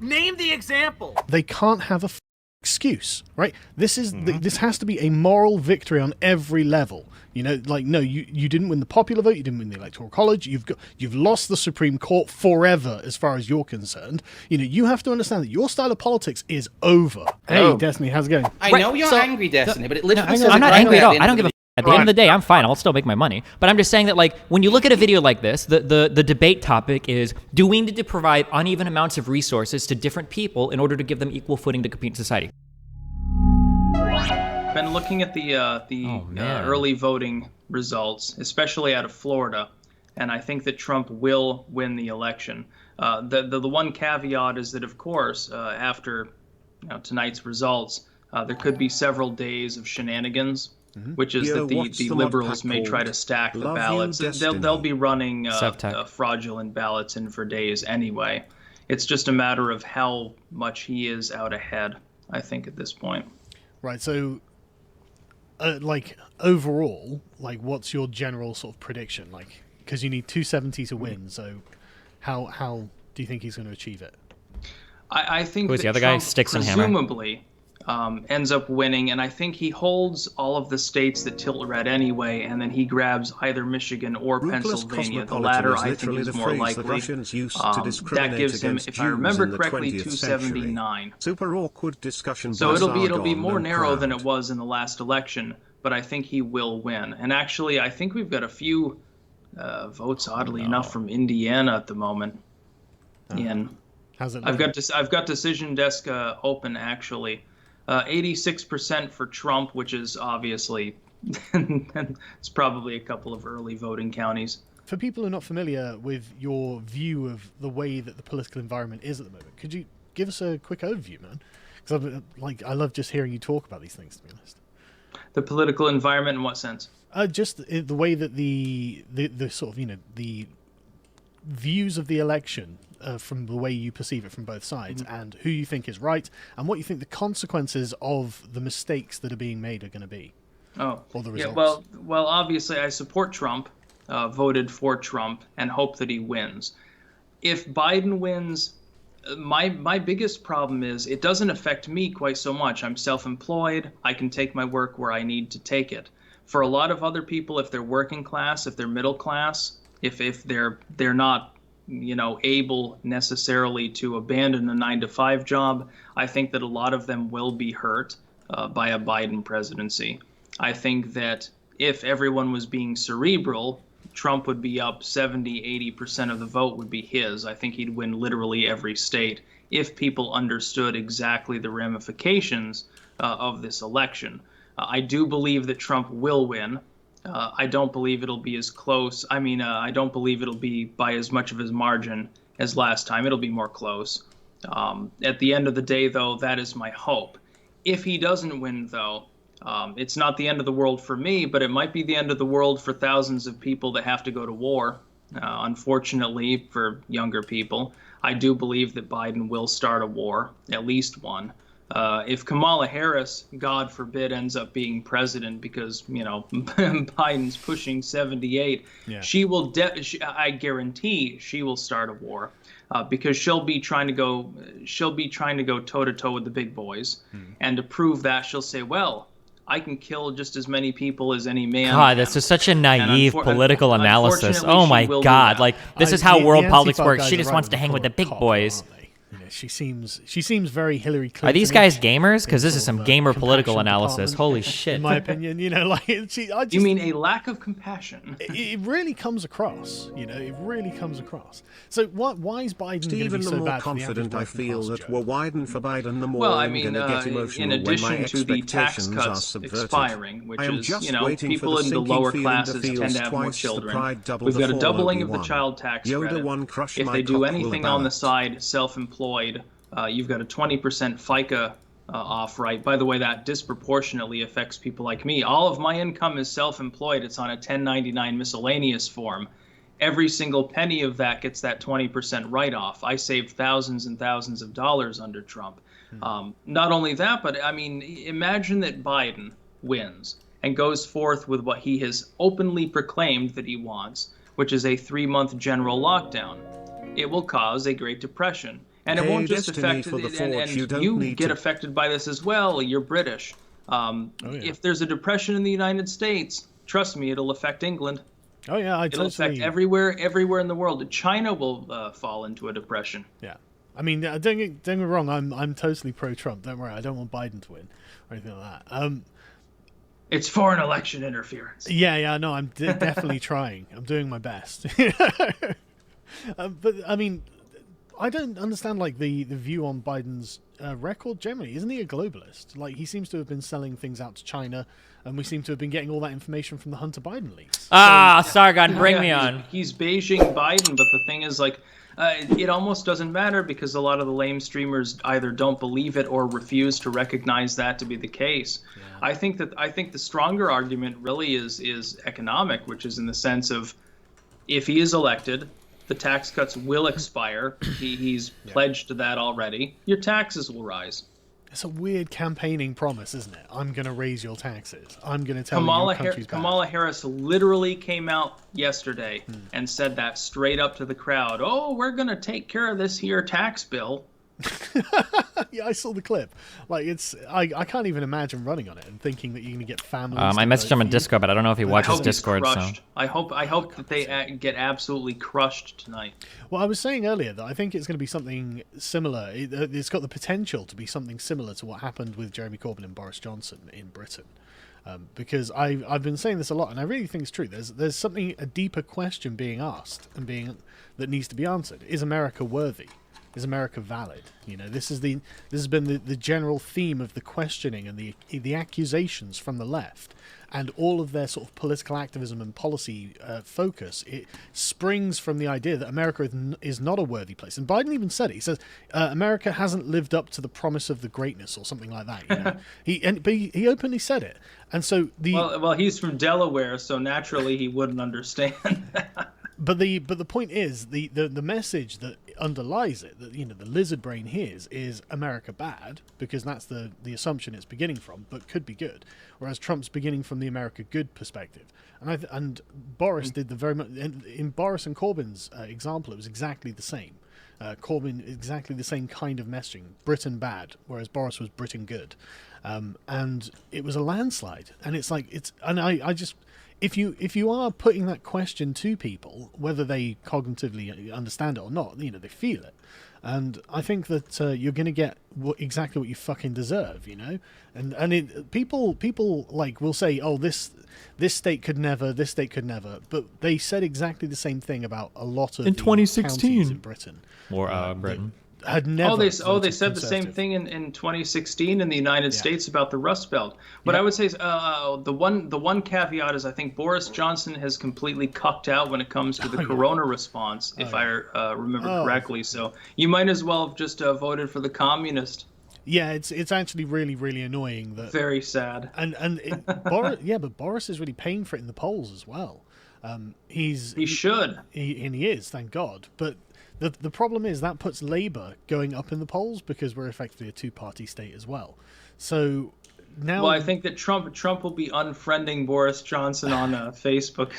Name the example. They can't have a excuse, right? This is this has to be a moral victory on every level. You know, like, no, you didn't win the popular vote, you didn't win the Electoral College, you've lost the Supreme Court forever as far as you're concerned. You know, you have to understand that your style of politics is over. Hey, Destiny, how's it going? I know you're angry, Destiny, but it literally says I'm not angry at all. I don't give a At the end of the day, I'm fine. I'll still make my money. But I'm just saying that, like, when you look at a video like this, the debate topic is, do we need to provide uneven amounts of resources to different people in order to give them equal footing to compete in society? Been looking at the early voting results, especially out of Florida, and I think that Trump will win the election. The one caveat is that, of course, after tonight's results, there could be several days of shenanigans. Which is that the liberals may try to stack the ballots. They'll be running fraudulent ballots in for days anyway. It's just a matter of how much he is out ahead, I think, at this point. Right, so, like, overall, like, what's your general sort of prediction? Like, because you need 270 to win, so how do you think he's going to achieve it? I think Who's that the other Trump guy? Styx and Hammer? presumably ends up winning, and I think he holds all of the states that tilt red anyway, and then he grabs either Michigan or Pennsylvania. The latter, I think, is more likely. That gives him, if I remember correctly, 279. Super awkward discussion. So it'll be more narrow than it was in the last election, but I think he will win. And actually, I think we've got a few votes, oddly enough, from Indiana at the moment. How's it? I've got Decision Desk open, actually. 86% for Trump, which is obviously it's probably a couple of early voting counties. For people who are not familiar with your view of the way that the political environment is at the moment, could you give us a quick overview, man? Because I love just hearing you talk about these things, to be honest. The political environment in what sense? Just the way that the sort of, the views of the election from the way you perceive it from both sides, and who you think is right, and what you think the consequences of the mistakes that are being made are going to be. Or the results. Yeah, well, obviously I support Trump, voted for Trump, and hope that he wins. If Biden wins, my biggest problem is it doesn't affect me quite so much. I'm self-employed. I can take my work where I need to take it. For a lot of other people, if they're working class, if they're middle class, if they're not able necessarily to abandon a 9-to-5 job, I think that a lot of them will be hurt by a Biden presidency. I think that if everyone was being cerebral, Trump would be up 70-80% of the vote would be his. I think he'd win literally every state if people understood exactly the ramifications of this election. I do believe that Trump will win. I don't believe it'll be as close. I don't believe it'll be by as much of his margin as last time. It'll be more close. At the end of the day, though, that is my hope. If he doesn't win, though, it's not the end of the world for me, but it might be the end of the world for thousands of people that have to go to war. Unfortunately, for younger people, I do believe that Biden will start a war, at least one. If Kamala Harris, God forbid, ends up being president because, Biden's pushing 78, she will, I guarantee she will start a war because she'll be trying to go toe to toe with the big boys. And to prove that, she'll say, well, I can kill just as many people as any man. God, that's just such a naive political analysis. Oh my God. Like, this is how world politics works. She just wants to hang with the big boys. She seems very Hillary Clinton. Are these guys gamers? Because this is some gamer political analysis. Holy shit. In my opinion, you mean a lack of compassion? It really comes across. It really comes across. So why is Biden going to be so bad? The more confident I feel that we're widen for Biden, the more well, I'm going to get emotional in addition when my to the tax expectations cuts are subverted. expiring, which is, for people the in the sinking lower feeling classes that feels tend to have more twice the children. pride, double We've the got a fall, doubling of the Obi-Wan. child tax Yoda credit. one crush If my they do cock anything will on the balance. side, self-employed, you've got a 20% FICA off right. By the way, that disproportionately affects people like me. All of my income is self-employed. It's on a 1099 miscellaneous form. Every single penny of that gets that 20% write-off. I saved thousands and thousands of dollars under Trump. Not only that, but imagine that Biden wins and goes forth with what he has openly proclaimed that he wants, which is a 3-month general lockdown. It will cause a Great Depression. And it Hey, won't just Destiny affect, for the and Forge, you don't you need get to- affected by this as well. You're British. If there's a depression in the United States, trust me, it'll affect England. Oh yeah, It'll affect everywhere in the world. China will fall into a depression. Yeah, I mean, don't get me wrong. I'm totally pro-Trump. Don't worry, I don't want Biden to win or anything like that. It's foreign election interference. Yeah, no, I'm definitely trying. I'm doing my best. But I mean, I don't understand like the view on Biden's record generally. Isn't he a globalist? Like, he seems to have been selling things out to China, and we seem to have been getting all that information from the Hunter Biden leaks. Sargon, bring me on. He's Beijing Biden, but the thing is, like, it almost doesn't matter because a lot of the lame streamers either don't believe it or refuse to recognize that to be the case. Yeah. I think the stronger argument really is economic, which is in the sense of if he is elected, the tax cuts will expire. He's pledged to that already. Your taxes will rise. It's a weird campaigning promise, isn't it? I'm going to raise your taxes. I'm going to tell you your country's bad. Kamala Harris literally came out yesterday and said that straight up to the crowd. Oh, we're going to take care of this here tax bill. Yeah, I saw the clip. Like, I can't even imagine running on it and thinking that you're going to get families. I messaged him on Discord, but I don't know if he watches Discord. So I hope that they get absolutely crushed tonight. Well, I was saying earlier that I think it's going to be something similar. It's got the potential to be something similar to what happened with Jeremy Corbyn and Boris Johnson in Britain. Because I've been saying this a lot, and I really think it's true. There's something, a deeper question being asked and that needs to be answered. Is America worthy? Is America valid? You know, this has been the general theme of the questioning and the accusations from the left, and all of their sort of political activism and policy focus. It springs from the idea that America is not a worthy place. And Biden even said it. He says America hasn't lived up to the promise of the greatness, or something like that. You know? But he openly said it. And so well, he's from Delaware, so naturally he wouldn't understand that. But the point is the message that underlies it, that the lizard brain hears, is America bad, because that's the assumption it's beginning from, but could be good. Whereas Trump's beginning from the America good perspective, and Boris did the very much in Boris and Corbyn's example. It was exactly the same. Corbyn exactly the same kind of messaging, Britain bad, whereas Boris was Britain good, and it was a landslide. And it's like I just. If you are putting that question to people, whether they cognitively understand it or not, they feel it, and I think that you're going to get exactly what you fucking deserve, And people like will say, oh, this state could never, but they said exactly the same thing about a lot of in 2016 counties in Britain or Britain. Had never they said the same thing in 2016 in the United States about the Rust Belt. But I would say the one caveat is I think Boris Johnson has completely cucked out when it comes to the corona response, if I remember correctly. So you might as well have just voted for the communist. Yeah, it's actually really, really annoying. Very sad. But Boris is really paying for it in the polls as well. He should. He is, thank God. But the problem is that puts Labour going up in the polls because we're effectively a two-party state as well. So now, well, I think that Trump will be unfriending Boris Johnson on Facebook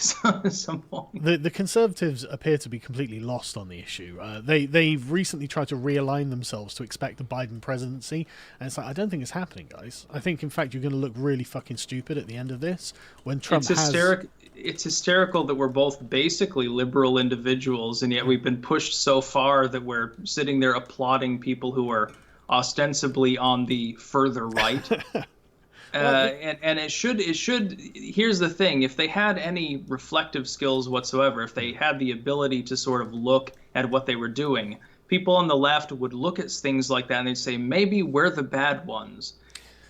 at some point. The Conservatives appear to be completely lost on the issue. They've recently tried to realign themselves to expect the Biden presidency, and it's like, I don't think it's happening, guys. I think, in fact, you're going to look really fucking stupid at the end of this when Trump It's hysterical that we're both basically liberal individuals, and yet we've been pushed so far that we're sitting there applauding people who are ostensibly on the further right. And it should. Here's the thing: if they had any reflective skills whatsoever, if they had the ability to sort of look at what they were doing, people on the left would look at things like that and they'd say, maybe we're the bad ones.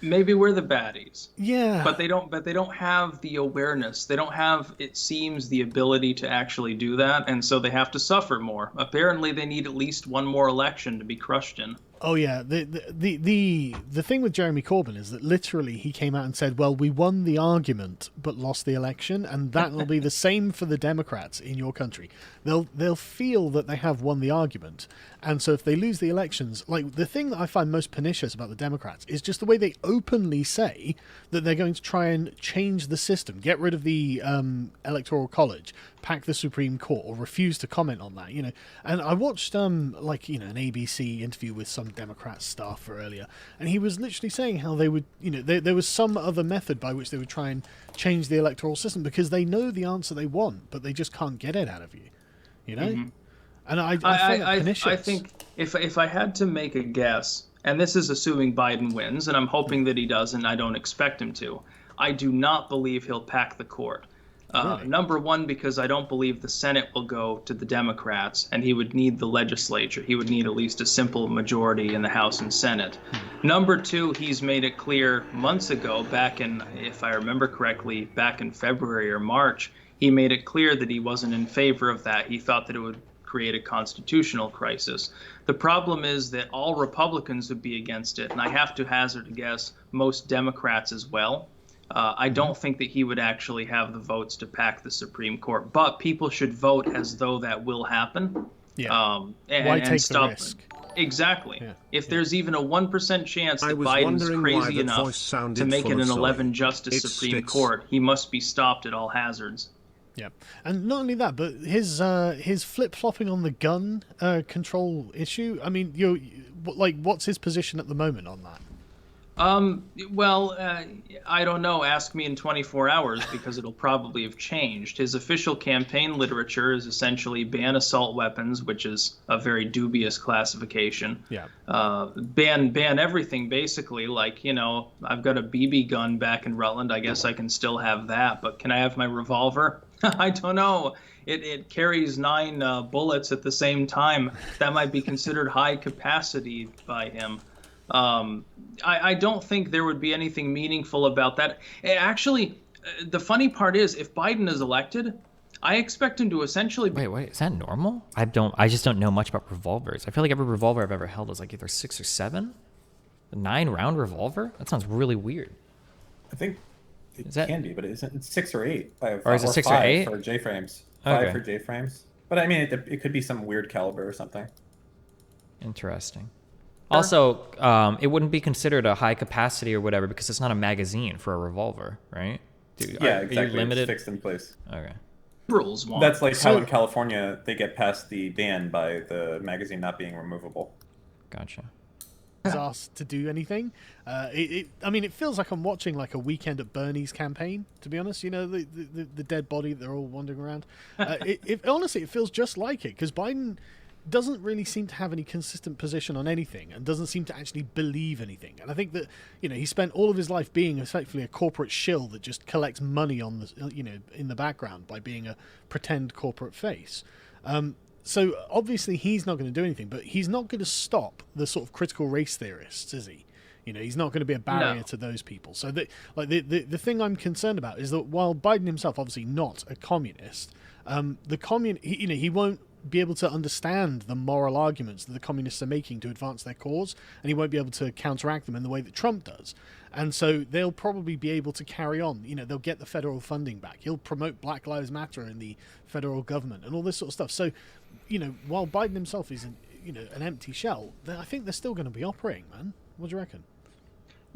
Maybe we're the baddies. Yeah. But they don't have the awareness. They don't have, it seems, the ability to actually do that, and so they have to suffer more. Apparently they need at least one more election to be crushed in. Oh yeah, the thing with Jeremy Corbyn is that literally he came out and said, "Well, we won the argument but lost the election," and that will be the same for the Democrats in your country. They'll feel that they have won the argument, and so if they lose the elections, like the thing that I find most pernicious about the Democrats is just the way they openly say that they're going to try and change the system, get rid of the Electoral College, pack the Supreme Court, or refuse to comment on that. And I watched an ABC interview with some Democrat staffer earlier, and he was literally saying how they would, there was some other method by which they would try and change the electoral system because they know the answer they want, but they just can't get it out of you, And I find that pernicious. I think if I had to make a guess, and this is assuming Biden wins, and I'm hoping that he does, and I don't expect him to, I do not believe he'll pack the court. Really? Number one, because I don't believe the Senate will go to the Democrats, and he would need the legislature. He would need at least a simple majority in the House and Senate. Number two, he's made it clear months ago, back in, if I remember correctly, back in February or March, he made it clear that he wasn't in favor of that. He thought that it would create a constitutional crisis. The problem is that all Republicans would be against it, and I have to hazard a guess, most Democrats as well. I don't think that he would actually have the votes to pack the Supreme Court, but people should vote as though that will happen. Yeah. Why take stop the risk? Exactly. Yeah. If there's even a 1% chance that Biden's crazy enough to make it an 11-justice Supreme Court, he must be stopped at all hazards. Yeah, and not only that, but his flip-flopping on the gun control issue. I mean, what's his position at the moment on that? I don't know. Ask me in 24 hours because it'll probably have changed. His official campaign literature is essentially ban assault weapons, which is a very dubious classification. Yeah. Ban everything basically. Like, I've got a BB gun back in Rutland. I guess I can still have that, but can I have my revolver? I don't know. It carries 9 bullets at the same time. That might be considered high capacity by him. I don't think there would be anything meaningful about that. Actually, the funny part is, if Biden is elected, I expect him to essentially... Wait, is that normal? I just don't know much about revolvers. I feel like every revolver I've ever held is like either 6 or 7. A 9-round revolver? That sounds really weird. I think it can be, but it's 6 or 8. Or is it 6 or 8? For J-frames. Okay. 5 for J-frames. But I mean, it could be some weird caliber or something. Interesting. Also, it wouldn't be considered a high capacity or whatever because it's not a magazine for a revolver, right? Exactly. Are you limited? It's fixed in place. Okay. Liberals want. That's like how in California they get past the ban by the magazine not being removable. Gotcha. Asked to do anything. It feels like I'm watching like a Weekend at Bernie's campaign, to be honest. The dead body, they're all wandering around. Honestly, it feels just like it because Biden doesn't really seem to have any consistent position on anything and doesn't seem to actually believe anything. And I think that, he spent all of his life being effectively a corporate shill that just collects money on the, in the background by being a pretend corporate face. So obviously he's not going to do anything, but he's not going to stop the sort of critical race theorists, is he? He's not going to be a barrier to those people. So the thing I'm concerned about is that while Biden himself obviously not a communist, he won't be able to understand the moral arguments that the communists are making to advance their cause, and he won't be able to counteract them in the way that Trump does. And so they'll probably be able to carry on. They'll get the federal funding back. He'll promote Black Lives Matter in the federal government and all this sort of stuff. So, while Biden himself is an empty shell, I think they're still going to be operating, man. What do you reckon?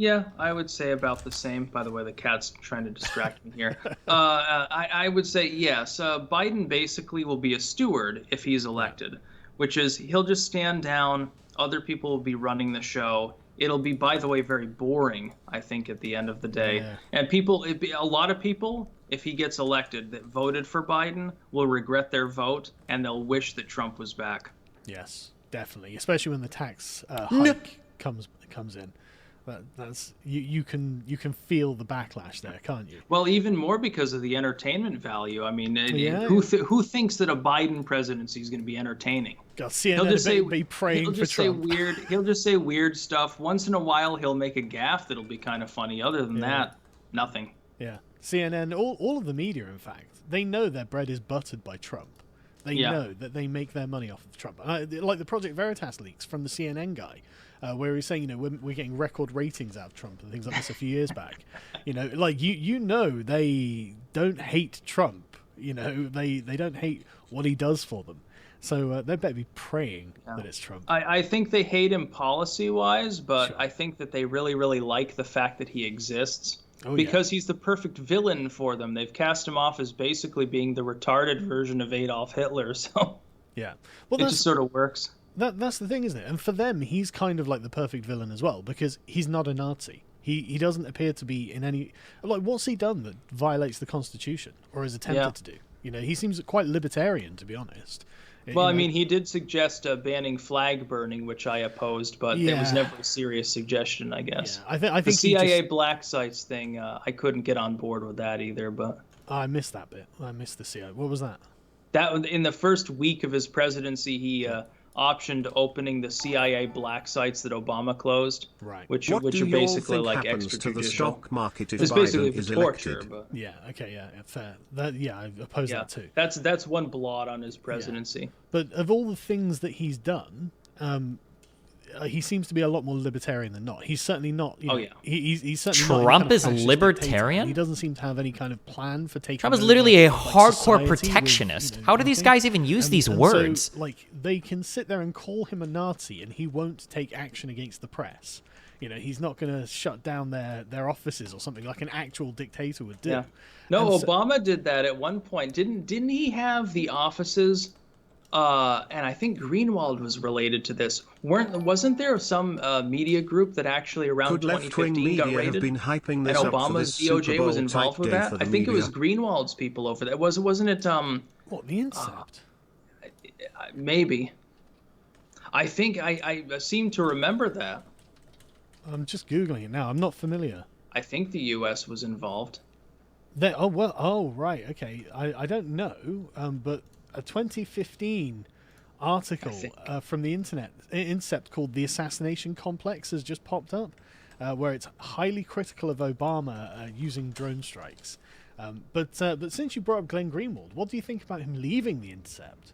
Yeah, I would say about the same. By the way, the cat's trying to distract me here. I would say yes. Biden basically will be a steward if he's elected, which is he'll just stand down. Other people will be running the show. It'll be, by the way, very boring, I think, at the end of the day. Yeah. And a lot of people, if he gets elected, that voted for Biden will regret their vote, and they'll wish that Trump was back. Yes, definitely, especially when the tax hike comes in. That's you can feel the backlash there, can't you? Well, even more because of the entertainment value. I mean, who thinks that a Biden presidency is going to be entertaining? God, CNN be praying for Trump. He'll just say weird stuff. Once in a while, he'll make a gaffe that'll be kind of funny. Other than that, nothing. Yeah, CNN, all of the media, in fact, they know their bread is buttered by Trump. They know that they make their money off of Trump. Like the Project Veritas leaks from the CNN guy, where he's saying, we're getting record ratings out of Trump and things like this a few years back. Like they don't hate Trump. They don't hate what he does for them. So they better be praying that it's Trump. I think they hate him policy-wise, but Sure. I think that they really, really like the fact that he exists. Oh, because he's the perfect villain for them. They've cast him off as basically being the retarded version of Adolf Hitler, so Yeah. Well, it just sort of works. That's the thing, isn't it? And for them, he's kind of like the perfect villain as well, because he's not a Nazi. He doesn't appear to be in any... Like, what's he done that violates the Constitution, or is attempted to do? He seems quite libertarian, to be honest. Well, I mean, he did suggest banning flag burning, which I opposed, but it was never a serious suggestion, I guess. Yeah, I think the CIA black sites thing, I couldn't get on board with that either. But I missed that bit. I missed the CIA. What was that? That in the first week of his presidency, he optioned opening the CIA black sites that Obama closed, right? Which are basically like extrajudicial. To the stock market if it's Biden basically is for torture. elected? But yeah, okay, yeah, fair. I oppose that too. That's one blot on his presidency. Yeah. But of all the things that he's done, he seems to be a lot more libertarian than not. He's certainly not. He's certainly not Trump any kind of is fascist libertarian? dictator. He doesn't seem to have any kind of plan for taking. Trump is over, literally a like, hardcore society with, protectionist. How do these anything. guys even use these And words? So, like, they can sit there and call him a Nazi, and he won't take action against the press. He's not going to shut down their offices or something like an actual dictator would do. Yeah. No, And Obama did that at one point. Didn't he have the offices? And I think Greenwald was related to this. Wasn't there some media group that actually around Could 2015 left-wing got media raided? have been hyping this and up for Obama's this DOJ Super was Bowl involved type with day that. for the I think it was media? Greenwald's people over there. Wasn't it? what, the Intercept? Maybe. I think I seem to remember that. I'm just googling it now. I'm not familiar. I think the U.S. was involved. Right, okay. I don't know, but a 2015 article from the Intercept called "The Assassination Complex" has just popped up, where it's highly critical of Obama using drone strikes. But since you brought up Glenn Greenwald, what do you think about him leaving the Intercept?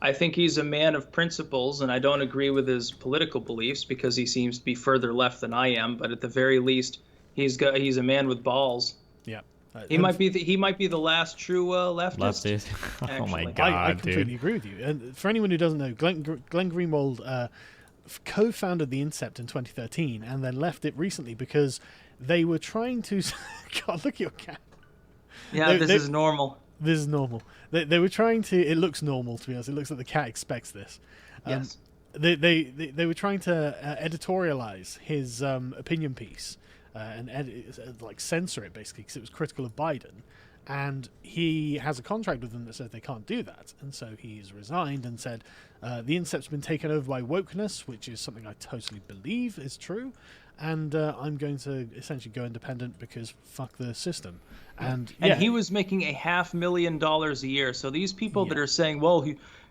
I think he's a man of principles, and I don't agree with his political beliefs because he seems to be further left than I am. But at the very least, he's a man with balls. Yeah, he might be the last true leftist. Leftist. Oh my actually. god, I completely dude. agree with you. And for anyone who doesn't know, Glenn Greenwald co-founded the Intercept in 2013 and then left it recently because they were trying to. God, look at your cat. Yeah, this is normal. This is normal. They were trying to. It looks normal, to be honest. It looks like the cat expects this. Yes. They were trying to editorialize his opinion piece and like censor it basically because it was critical of Biden, and he has a contract with them that says they can't do that, and so he's resigned and said the Intercept's been taken over by wokeness, which is something I totally believe is true, and I'm going to essentially go independent because fuck the system. And he was making $500,000 a year. So these people that are saying, well,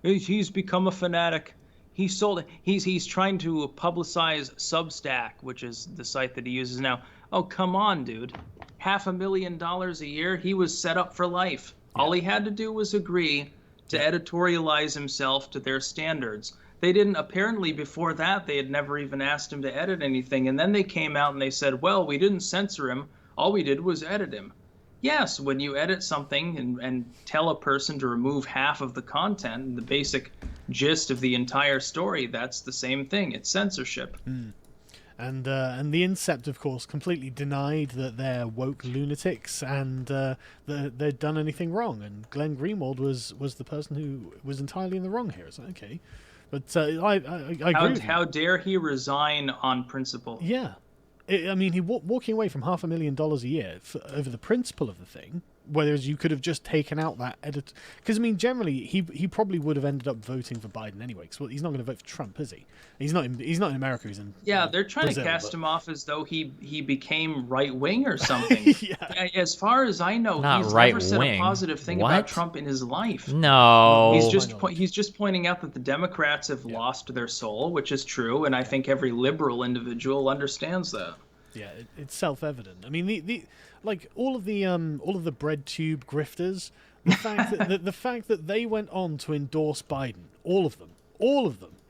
he's become a fanatic. He's trying to publicize Substack, which is the site that he uses now. Oh, come on, dude. $500,000 a year. He was set up for life. Yeah. All he had to do was agree to editorialize himself to their standards. They didn't, apparently before that, they had never even asked him to edit anything. And then they came out and they said, well, we didn't censor him. All we did was edit him. Yes, when you edit something and tell a person to remove half of the content and the basic gist of the entire story, that's the same thing. It's censorship. Mm. And the Intercept, of course, completely denied that they're woke lunatics and that they'd done anything wrong. And Glenn Greenwald was the person who was entirely in the wrong here. It's like, okay. But I agree with you. How dare he resign on principle? Yeah. I mean, walking away from $500,000 a year over the principle of the thing, whereas you could have just taken out that edit. Because I mean, generally, he probably would have ended up voting for Biden anyway. Because he's not going to vote for Trump, is he? He's not in America. He's in they're trying Brazil, to cast him off as though he became right wing or something. Yeah. As far as I know, Not he's right never said wing. a positive thing What? about Trump in his life. No. He's just pointing out that the Democrats have lost their soul, which is true, and I think every liberal individual understands that. Yeah, it's self-evident. I mean, the like all of the bread tube grifters, The fact that they went on to endorse Biden, all of them.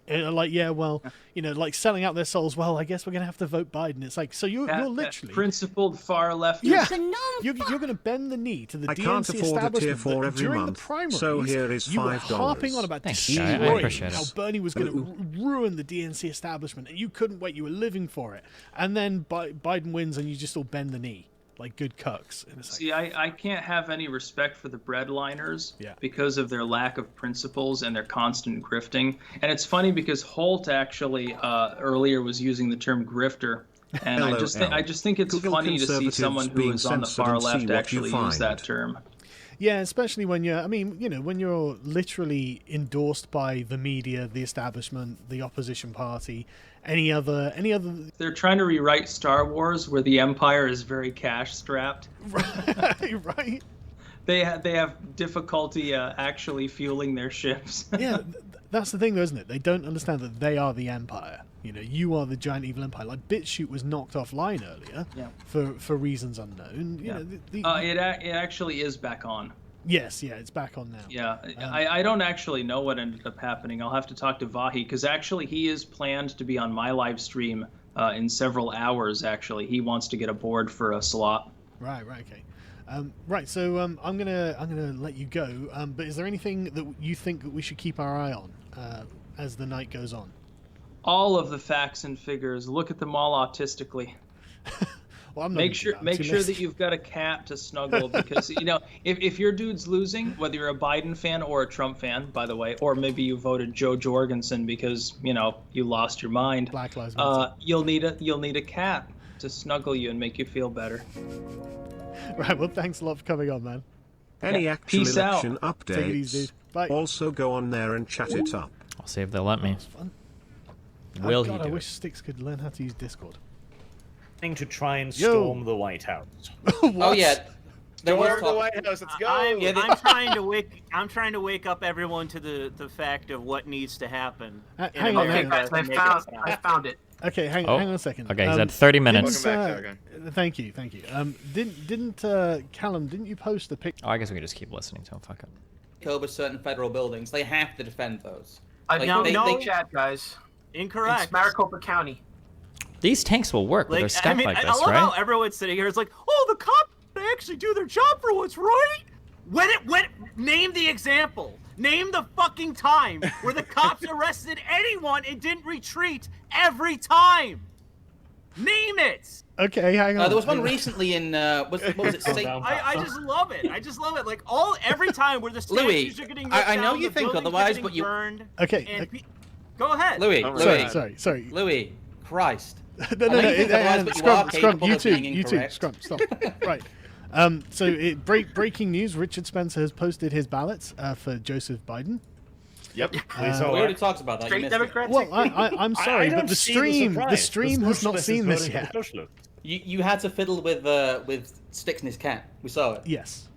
Like, yeah, well, like selling out their souls. Well, I guess we're going to have to vote Biden. It's like, so you're literally that principled far left. Yeah, you're going to bend the knee to the I DNC can't afford a tier 4 every during month, the primaries. so here is you were $5. harping on about Thanks, guy. I destroying appreciate how it. Bernie was going to ruin the DNC establishment, and you couldn't wait. You were living for it, and then Biden wins, and you just all bend the knee like good cucks. And it's like, See, I can't have any respect for the breadliners because of their lack of principles and their constant grifting. And it's funny because Holt actually earlier was using the term grifter, and I just think it's Google funny to see someone who is on the far left actually use that term. Yeah, especially when when you're literally endorsed by the media, the establishment, the opposition party, any other. They're trying to rewrite Star Wars where the Empire is very cash strapped. Right. They have difficulty actually fueling their ships. Yeah, that's the thing, though, isn't it? They don't understand that they are the Empire. You are the giant evil empire. Like BitChute was knocked offline earlier for reasons unknown. It actually is back on. Yes, it's back on now. Yeah, I don't actually know what ended up happening. I'll have to talk to Vahi because actually he is planned to be on my live stream in several hours. Actually, he wants to get aboard for a slot. Right, okay. So I'm gonna let you go. But is there anything that you think that we should keep our eye on as the night goes on? All of the facts and figures. Look at them all autistically. Well, I'm not make sure that you've got a cat to snuggle because if your dude's losing, whether you're a Biden fan or a Trump fan, by the way, or maybe you voted Joe Jorgensen because you lost your mind. Black Lives Matter. You'll need a cat to snuggle you and make you feel better. Right. Well, thanks a lot for coming on, man. Any actual Peace election out. updates? Take it easy, dude. Bye. Also go on there and chat it up. I'll see if they'll let me. That's fun. Will God, he I do wish it? Styx could learn how to use Discord. To try and storm the White House. Oh yeah, there was Storm the talk. White House. Let's go. I'm trying to wake up everyone to the fact of what needs to happen. Hang on, I found it. Okay, hang on a second. Okay, he's at 30 minutes. Welcome back, Sargon. Thank you. Didn't Callum? Didn't you post a picture? Oh, I guess we can just keep listening to him. Fuck it. Over certain federal buildings, they have to defend those. Chat, guys. Incorrect. It's Maricopa County. These tanks will work with their stuff like this, I love right? how everyone's sitting here. It's like, oh, the cops actually do their job for once, right? Name the example. Name the fucking time where the cops arrested anyone and didn't retreat every time. Name it. Okay, hang on. There was one recently in what was it? I just love it. Like every time where the statues are getting ripped I know down, you the think buildings are otherwise, getting but you. burned, Okay. and go ahead. Louis. Sorry. Louis, Christ. No. Scrum. You too. Scrum. Stop. Right. Breaking news: Richard Spencer has posted his ballots for Joseph Biden. Yep. We already talked about that. Straight Democrats. Well, I'm sorry, but the stream has not seen this yet. You had to fiddle with Styx and his cat. We saw it. Yes.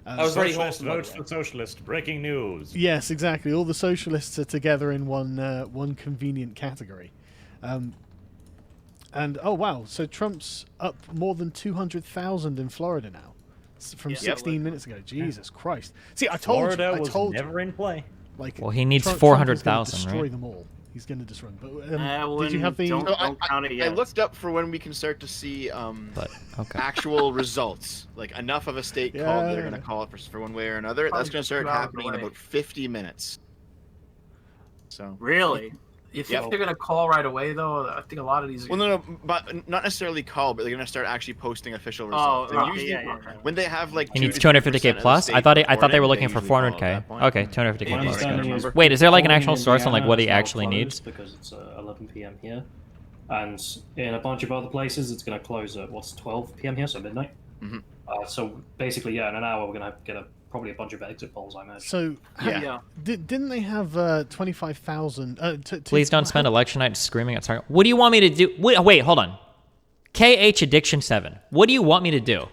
I was very Socialist wholesome. by the votes way. for socialist. Breaking news. Yes, exactly. All the socialists are together in one convenient category. And oh wow, so Trump's up more than 200,000 in Florida now, from 16 minutes ago. Jesus Christ! See, I told Florida you. was never in play. Like, Well, he needs Trump 400,000, is gonna destroy right? them all. He's going to destroy them. But did you have the? Don't count it I yet. looked up for when we can start to see But okay. actual results, like enough of a state called that they're going to call it for one way or another. That's going to start happening in about 50 minutes. So Really? You think they're gonna call right away though? I think a lot of these. Well, no, but not necessarily call, but they're gonna start actually posting official results. And usually, when they have like He needs 250k plus. I thought they were looking for 400k. Okay, 250k plus. Wait, is there like an actual source on like what he actually needs? Because it's 11 p.m. here, and in a bunch of other places it's going to close at 12 p.m. here, so midnight. Mm-hmm. So basically, in an hour we're going to get probably a bunch of exit polls, I imagine. So didn't they have 25,000? Please don't spend election night screaming at Sargon. What do you want me to do? Wait, hold on. KH Addiction 7. What do you want me to do?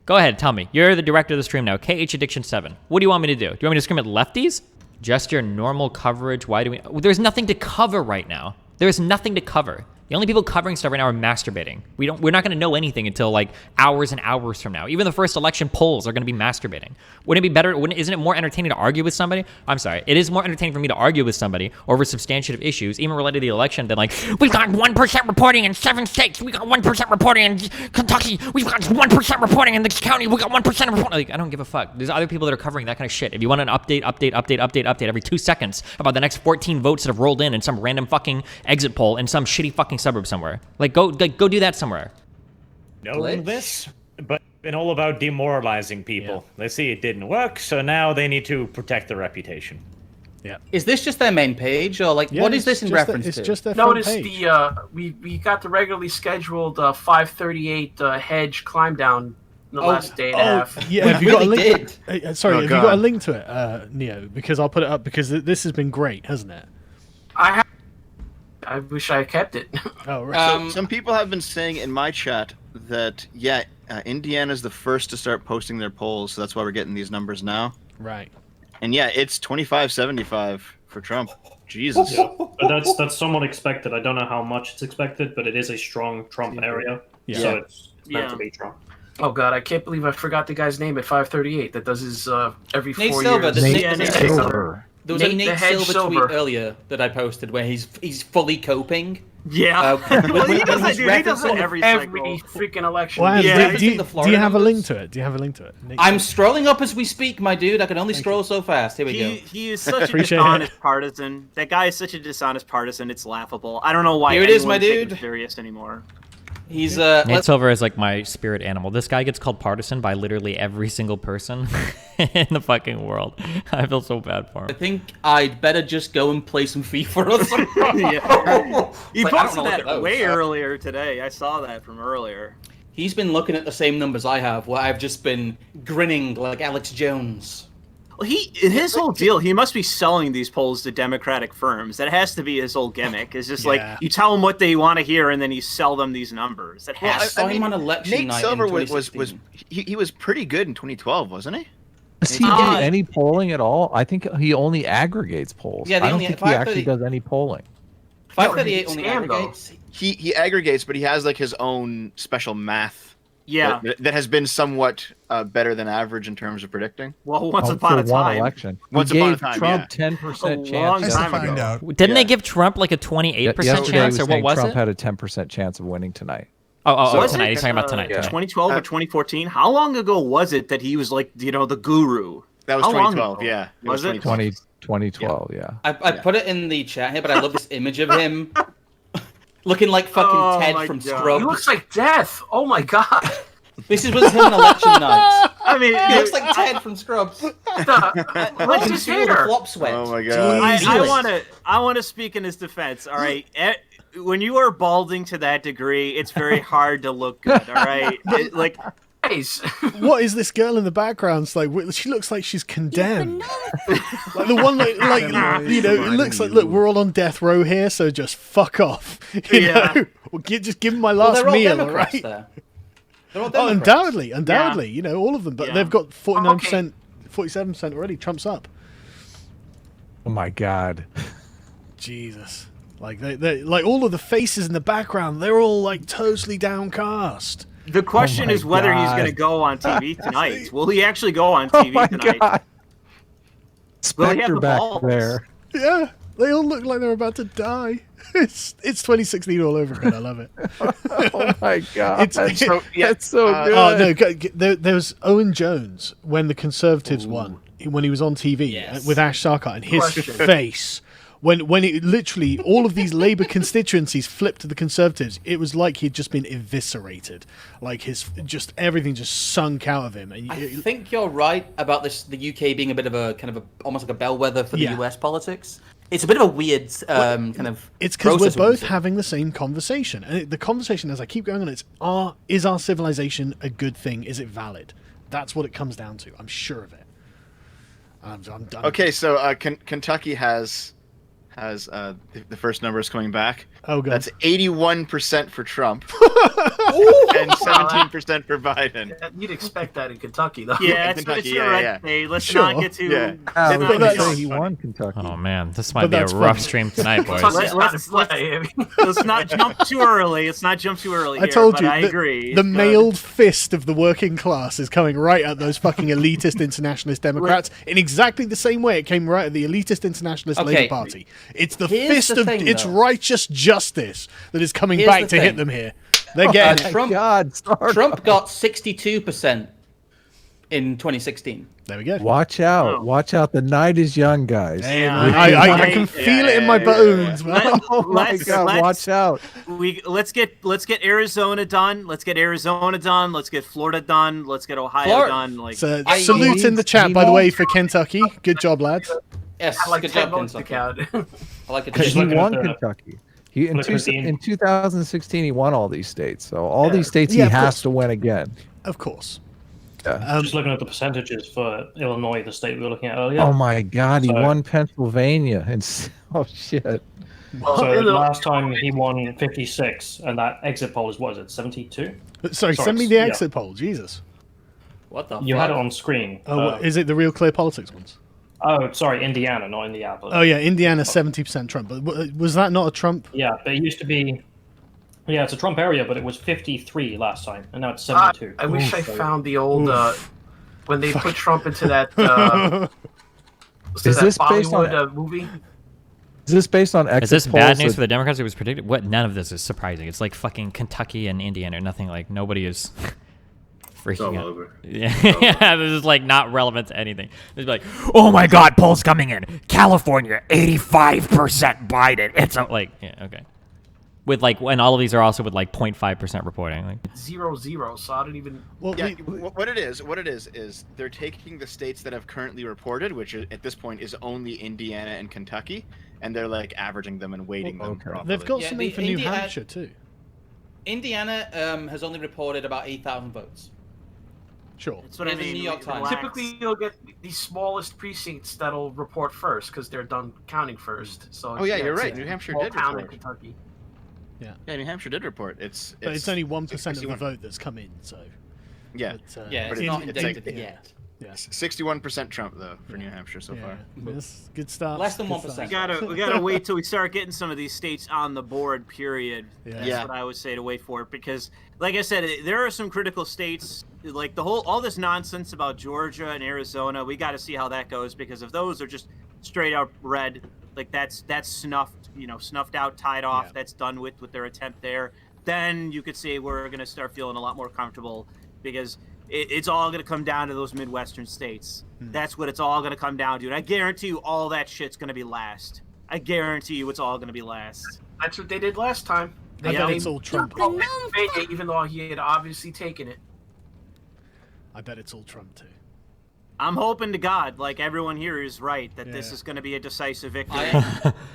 Go ahead, tell me. You're the director of the stream now. KH Addiction 7. What do you want me to do? Do you want me to scream at lefties? Just your normal coverage. Why do we? There's nothing to cover right now. There's nothing to cover. The only people covering stuff right now are masturbating. We're not going to know anything until like hours and hours from now. Even the first election polls are going to be masturbating. Wouldn't it be better? Isn't it more entertaining to argue with somebody? I'm sorry. It is more entertaining for me to argue with somebody over substantive issues, even related to the election, than like, we've got 1% reporting in 7 states. We got 1% reporting in Kentucky. We've got 1% reporting in this county. We got 1% reporting. Like, I don't give a fuck. There's other people that are covering that kind of shit. If you want an update every 2 seconds about the next 14 votes that have rolled in some random fucking exit poll in some shitty fucking suburb somewhere, like go do that somewhere. Knowing this, but been all about demoralizing people. They see it didn't work, so now they need to protect their reputation. Yeah. Is this just their main page, or like what is this in reference it's to? just their front Notice page. we got the regularly scheduled 5:38 hedge climb down in the last day and a half. Yeah, We have you got a really link? Sorry, have you got a link to it, Neo? Because I'll put it up because this has been great, hasn't it? I wish I kept it. Oh, right. So some people have been saying in my chat that Indiana's the first to start posting their polls, so that's why we're getting these numbers now. Right. And yeah, it's 25-75 for Trump. Jesus. Yeah. But that's somewhat expected. I don't know how much it's expected, but it is a strong Trump area, so it's meant to be Trump. Oh God, I can't believe I forgot the guy's name at 5:38. That does his every Nate 4 Silver, years. the Nate Nate Silver. There was Nate a the Nate Hedge Silver tweet earlier that I posted where he's fully coping. Yeah. Well, he does that, dude. He does it every every freaking election. Well, Yeah, do you have a link to it? Do you have a link to it? I'm scrolling up as we speak, my dude. I can only scroll so fast. Here we go. He is such a dishonest partisan. That guy is such a dishonest partisan. It's laughable. I don't know why Here it is, anyone my takes him dude. serious anymore. He's Nate Silver is like my spirit animal. This guy gets called partisan by literally every single person in the fucking world. I feel so bad for him. I think I'd better just go and play some FIFA or something. Yeah. He Like, I don't posted know what that those way are. earlier today. I saw that from earlier. He's been looking at the same numbers I have, where I've just been grinning like Alex Jones. Well, his whole deal, he must be selling these polls to Democratic firms. That has to be his whole gimmick. It's just like you tell them what they want to hear, and then you sell them these numbers. That has. I saw him on election Nate night Silver in was 2016. he was pretty good in 2012, wasn't he? Does he do any polling at all? I think he only aggregates polls. Yeah, I don't think he actually does any polling. 538 only aggregates. He aggregates, but he has like his own special math. Yeah. That has been somewhat better than average in terms of predicting. Well, once upon a time. Election. Once we upon a gave time, Trump yeah. 10% A chance. long time ago. Didn't they give Trump like a 28% Yesterday chance, was or what saying was Trump it? had a 10% chance of winning tonight. Oh, Was tonight. it? He's talking about tonight. Yeah. 2012 or 2014? How long ago was it that he was like, the guru? That was How long 2012, ago? yeah. Was it? 2012, yeah. I put it in the chat here, but I love this image of him looking like fucking Ted from Scrubs. He looks like death. Oh my God. This was him on election night. I mean, He looks like Ted from Scrubs. What's his Conceal the hair? flop sweat. Oh my God. I want to speak in his defense. All right, when you are balding to that degree, it's very hard to look good. All right, What is this girl in the background? It's like she looks like she's condemned. Like the one, like it looks like, look, we're all on death row here, so just fuck off. You know, just give them my last they're all meal, all Democrats right? there. They're all Oh, Democrats. undoubtedly, all of them, but they've got 49%, 47% already. Trump's up. Oh my God. Jesus. Like they like all of the faces in the background, they're all like totally downcast. The question is whether he's going to go on TV tonight. Will he actually go on TV tonight? God. Will he have Spectre the back balls? there. Yeah, they all look like they're about to die. It's 2016 all over again. I love it. Oh my God. It's so good. Oh no, there was Owen Jones when the Conservatives won, when he was on TV with Ash Sarkar, and his face when it literally all of these Labour constituencies flipped to the Conservatives, it was like he'd just been eviscerated, like everything just sunk out of him. And I think you're right about this. The UK being a bit of a kind of almost like a bellwether for the US politics. It's a bit of a weird kind of. It's because we're both having the same conversation, and the conversation, as I keep going on, is our civilization a good thing? Is it valid? That's what it comes down to. I'm sure of it. I'm done. Okay, so Kentucky has has the first numbers coming back. Oh, God. That's 81% for Trump and 17% for Biden. You'd expect that in Kentucky, though. Yeah, Kentucky, you're right. Hey, let's Sure. not get too. Yeah. I was gonna that's- say he won Kentucky. Oh man, this might be a that's rough funny. stream tonight, boys. Let's not jump too early. Let's not jump too early. I told but you, I agree. the mailed fist of the working class is coming right at those fucking elitist internationalist Democrats in exactly the same way it came right at the elitist internationalist Okay. Labour Party. It's the Here's fist the of thing, it's though. righteous justice that is coming Here's back the to hit thing. them here. They're getting it. Trump, God, Sargon. Trump got 62% in 2016. There we go. Watch out! Oh. Watch out! The night is young, guys. I can feel it in my bones. man. Oh my God! Watch out! Let's get Arizona done. Let's get Arizona done. Let's get Florida done. Let's get Ohio Florida- done. Like So, salute in the chat, by the way, for Kentucky. Good job, lads. Yes, I like good 10 job, votes to Kentucky. count. I like it. Because Just he looking at won the- Kentucky. He in, Look at the- in 2016 he won all these states. So all these states Yeah, he of has course. to win again. Of course. Just looking at the percentages for Illinois, the state we were looking at earlier. Oh my God! He So- won Pennsylvania and oh shit! So last time he won 56, and that exit poll is what is it, 72? Sorry, send me the exit poll. Jesus. What the You fuck? had it on screen. Oh, is it the Real Clear Politics ones? Oh, sorry, Indiana, not Indianapolis. Oh yeah, Indiana 70% Trump. But was that not a Trump? Yeah, but it used to be. Yeah, it's a Trump area, but it was 53 last time, and now it's 72. I wish I found the old when they put Trump into that. Is this based on Bollywood movie? Is this based on exit Is this polls bad news that- for the Democrats? It was predicted. What? None of this is surprising. It's like fucking Kentucky and Indiana. Nothing like nobody is freaking out. Over. Yeah, yeah. This is like not relevant to anything. It's like, oh my God, polls coming in. California, 85% Biden. It's like, yeah, okay. With like, and all of these are also with like 0.5% reporting. Like, 0-0, so I don't even. Well, Yeah, what it is they're taking the states that have currently reported, which at this point is only Indiana and Kentucky, and they're like averaging them and weighting them properly. They've got Yeah, something the for New Indiana- Hampshire too. Indiana has only reported about 8,000 votes. Sure. That's what I In the mean. New York Times. Typically, you'll get the smallest precincts that'll report first because they're done counting first. So Oh yeah, you're it's right. a New Hampshire small did town in report. Kentucky. Yeah, New Hampshire did report. But it's only 1% of the 61. vote that's come in, so. Yeah, But, Yeah, But it's it's- not it's indicted like- yet. Yeah. 61% Trump though for New Hampshire so far. Yes, good start. Less than good 1%. start. We gotta wait till we start getting some of these states on the board. Period. Yeah. That's Yeah. what I would say to wait for it because, like I said, there are some critical states. Like all this nonsense about Georgia and Arizona. We got to see how that goes because if those are just straight out red, like that's snuffed, snuffed out, tied off. Yeah. That's done with their attempt there. Then you could say we're gonna start feeling a lot more comfortable because it's all gonna come down to those Midwestern states. That's what it's all gonna come down to. And I guarantee you all that shit's gonna be last. I guarantee you it's all gonna be last. That's what they did last time. I bet it's all Trump. Even though he had obviously taken it. I bet it's all Trump too. I'm hoping to God, like everyone here is right, that this Yeah. is going to be a decisive victory.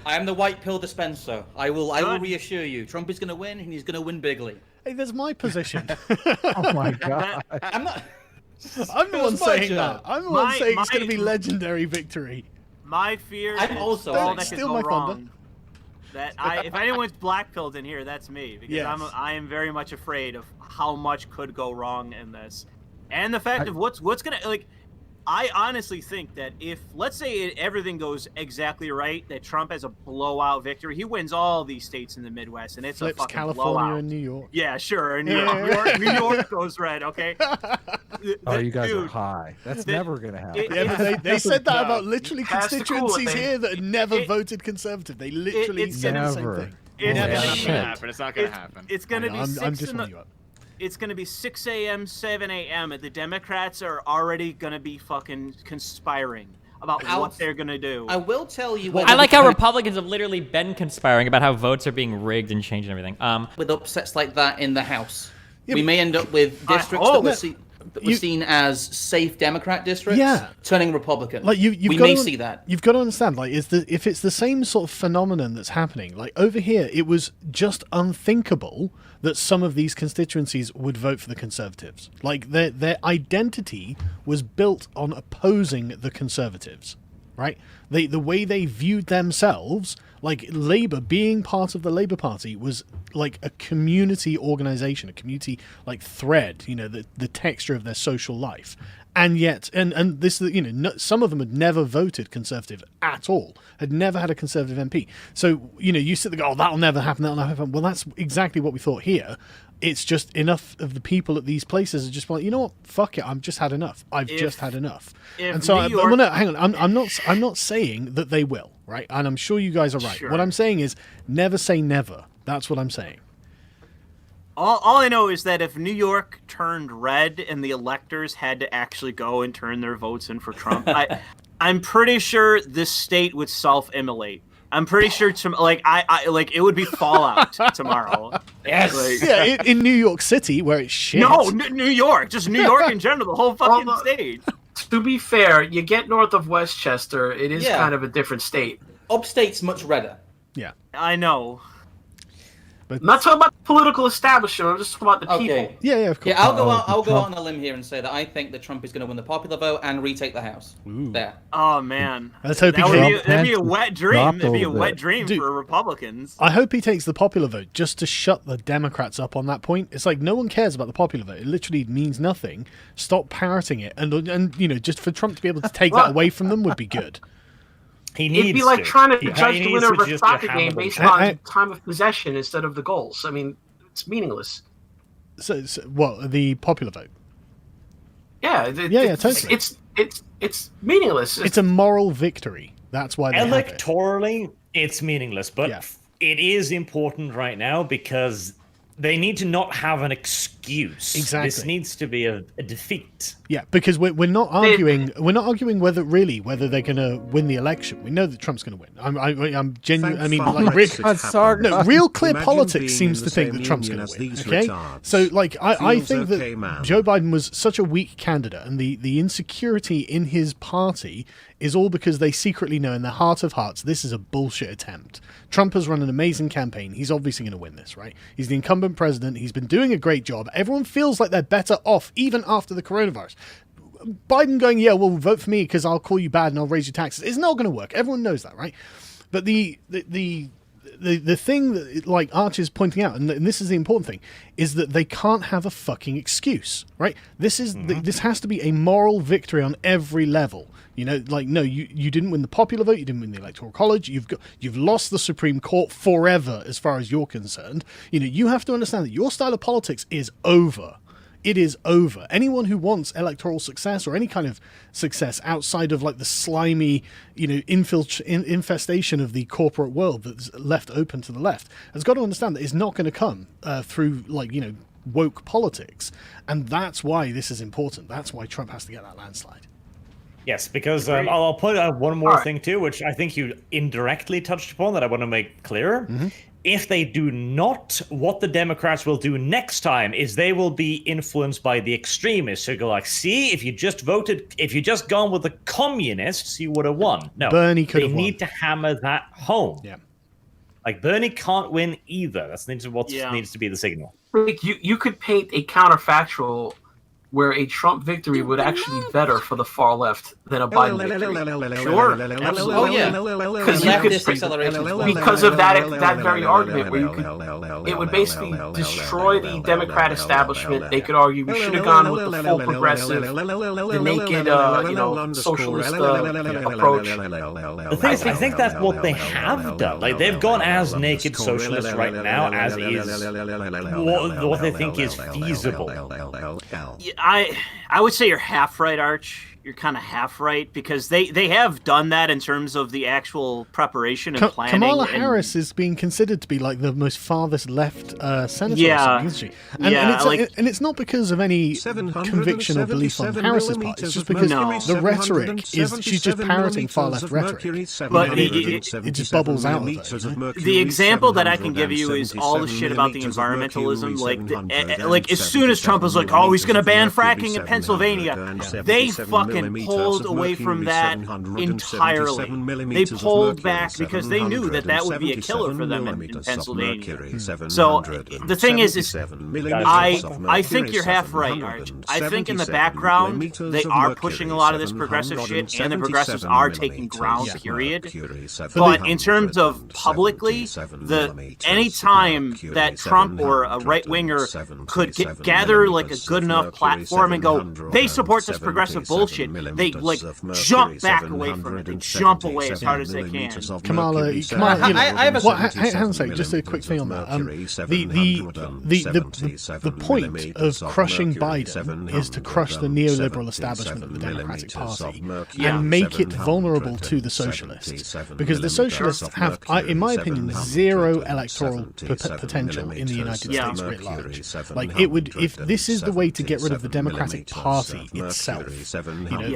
I am the white pill dispenser. I will reassure you. Trump is going to win, and he's going to win bigly. Hey, there's my position. Oh my God! I'm not. I'm the one It's my saying job. that. I'm the one My- saying it's going to my- be legiondary victory. My fear I'm is also all saying that could steal go my thunder. wrong. If anyone's black-pilled in here, that's me because Yes. I am very much afraid of how much could go wrong in this, and the fact of what's gonna like. I honestly think that if, let's say, everything goes exactly right, that Trump has a blowout victory, he wins all these states in the Midwest, and it's a Flips fucking California blowout. and New York. Yeah, sure. And Yeah. New York goes red. Okay. Oh, you guys are Dude, high. That's the- never gonna happen. Yeah, but they said that about literally Has to cool constituencies it, here that had never it- voted Conservative. They literally it's said the never. same thing. It's Never It's not happened. gonna happen. It's not gonna happen. It's gonna be I'm 6 just in the, winding you up. it's going to be 6 a.m., 7 a.m., and the Democrats are already going to be fucking conspiring about what they're going to do. I will tell you. I like how Republicans have literally been conspiring about how votes are being rigged and changed and everything. With upsets like that in the House, Yeah, we but- may end up with districts hope- that were seen as safe Democrat districts, Yeah. turning Republican. Like you've we got may to, see that. You've got to understand, like, if it's the same sort of phenomenon that's happening, like over here, it was just unthinkable that some of these constituencies would vote for the Conservatives. Like their identity was built on opposing the Conservatives, right? The way they viewed themselves, Like Labour, being part of the Labour Party was like a community organisation, a community like thread. You know, the texture of their social life. And yet, and this, you know, some of them had never voted Conservative at all, had never had a Conservative MP. So, you know, you sit there and go, oh, that'll never happen, that'll never happen. Well, that's exactly what we thought here. It's just enough of the people at these places are just like, you know what, fuck it, I've just had enough. I've just had enough. And so, well, no, hang on, I'm not saying that they will, right? And I'm sure you guys are right. Sure. What I'm saying is never say never. That's what I'm saying. All I know is that if New York turned red and the electors had to actually go and turn their votes in for Trump, I'm pretty sure this state would self-immolate. I'm pretty sure, I it would be fallout tomorrow. Yes. Yeah, in New York City, where it's shit. No, New York, just New York in general, the whole fucking state. To be fair, you get north of Westchester, it is kind of a different state. Upstate's much redder. Yeah, I know. But I'm not talking about the political establishment. I'm just talking about the people. Yeah, of course. Yeah, I'll go out on a limb here and say that I think that Trump is going to win the popular vote and retake the House. Ooh. There. Oh man, Let's hope that'd be a wet dream. That'd be a wet bit. dream Dude, for Republicans. I hope he takes the popular vote just to shut the Democrats up on that point. It's like no one cares about the popular vote. It literally means nothing. Stop parroting it, and you know, just for Trump to be able to take that away from them would be good. It'd be like trying to judge the winner of a just soccer hammer game them based down. on time of possession instead of the goals. I mean, it's meaningless. So what, the popular vote? Yeah, totally. It's meaningless. It's a moral victory. That's why they have it. Electorally, it's meaningless, but it is important right now because they need to not have an excuse. Exactly. This needs to be a defeat. Yeah, because we're not arguing. We're not arguing whether they're going to win the election. We know that Trump's going to win. I'm genuine. I mean, like, real clear politics seems to think that Trump's going to win. Okay, so like I think that Joe Biden was such a weak candidate, and the insecurity in his party is all because they secretly know in their heart of hearts this is a bullshit attempt. Trump has run an amazing campaign. He's obviously going to win this, right? He's the incumbent president. He's been doing a great job. Everyone feels like they're better off even after the coronavirus. Biden going, yeah, well, vote for me because I'll call you bad and I'll raise your taxes. It's not going to work. Everyone knows that, right? But the thing that, like Arch is pointing out, and this is the important thing, is that they can't have a fucking excuse, right? This is this has to be a moral victory on every level. You know, like, no, you didn't win the popular vote, you didn't win the Electoral College, you've lost the Supreme Court forever as far as you're concerned. You know, you have to understand that your style of politics is over. It is over. Anyone who wants electoral success or any kind of success outside of like the slimy, you know, infestation of the corporate world that's left open to the left has got to understand that it's not going to come through, like, you know, woke politics. And that's why this is important. That's why Trump has to get that landslide. Yes, because I'll put one more thing too, which I think you indirectly touched upon that I want to make clearer. If they do not, what the Democrats will do next time is they will be influenced by the extremists who go like, see, if you just gone with the communists, you would have won. No, Bernie could have won. They need to hammer that home. Yeah. Like, Bernie can't win either. That's what needs to be the signal. You could paint a counterfactual where a Trump victory would actually be better for the far left than a Biden victory. Sure, absolutely. Oh yeah, because of that very argument, where it would basically destroy the Democrat establishment. They could argue we should have gone with the full progressive, the naked, socialist approach. I think that's what they have done. Like, they've gone as naked socialists right now, as is what they think is feasible. I would say you're half right, Arch. You're kind of half right, because they have done that in terms of the actual preparation and planning. Kamala Harris is being considered to be like the most farthest left senator, isn't she? And it's not because of any conviction or belief on Harris's part. It's just because the rhetoric is she's just parroting far left rhetoric. But it just bubbles out of it. The example that I can give you is all the shit about the environmentalism. Like as soon as Trump was like, oh, he's going to ban fracking in Pennsylvania, they fucking millimeters pulled of away mercury, from that 777 entirely. They millimeters of pulled mercury, back because they knew that that would be a killer for them in millimeters of Pennsylvania. mercury, So the thing is 777 millimeters of I mercury, think you're half right, Arch. I think in the background they are pushing a lot of this progressive shit, and the progressives are taking ground. Period. But in terms of publicly, any time that Trump or a right winger could gather like a good enough platform and go, they support this progressive bullshit, they like jump back away from it. They jump away as hard as they can. Kamala, I have a hang on a second, just a quick thing on that. The point of crushing Biden is to crush the neoliberal establishment of the Democratic Party and make it vulnerable to the socialists, because the socialists have, in my opinion, zero electoral potential in the United States writ large. Like, it would, if this is the way to get rid of the Democratic Party itself,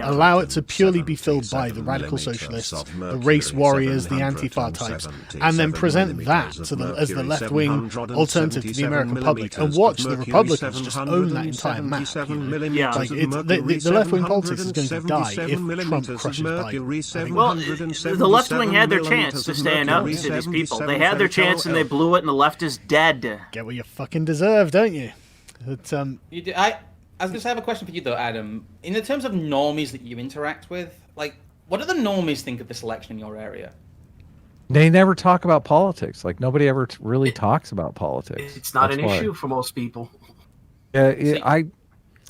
allow it to purely be filled by the radical socialists, the race warriors, the Antifa types, and then present that to as the left-wing alternative to the American public, and watch the Republicans just own that entire map. Like, the left-wing politics is going to die if Trump crushes Biden. Well, the left-wing had their chance to stand up to these people. They had their chance and they blew it, and the left is dead. Get what you fucking deserve, don't you? But, you do, I was going to have a question for you, though, Adam. In the terms of normies that you interact with, like, what do the normies think of this election in your area? They never talk about politics. Like, nobody ever really talks about politics. It's not an issue for most people. Yeah,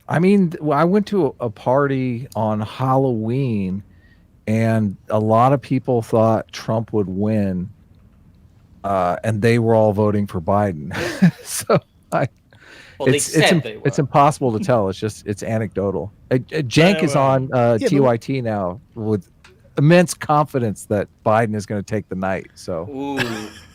I mean, I went to a party on Halloween, and a lot of people thought Trump would win, and they were all voting for Biden. So it's impossible to tell. It's anecdotal. Jank is on TYT now with immense confidence that Biden is going to take the night. So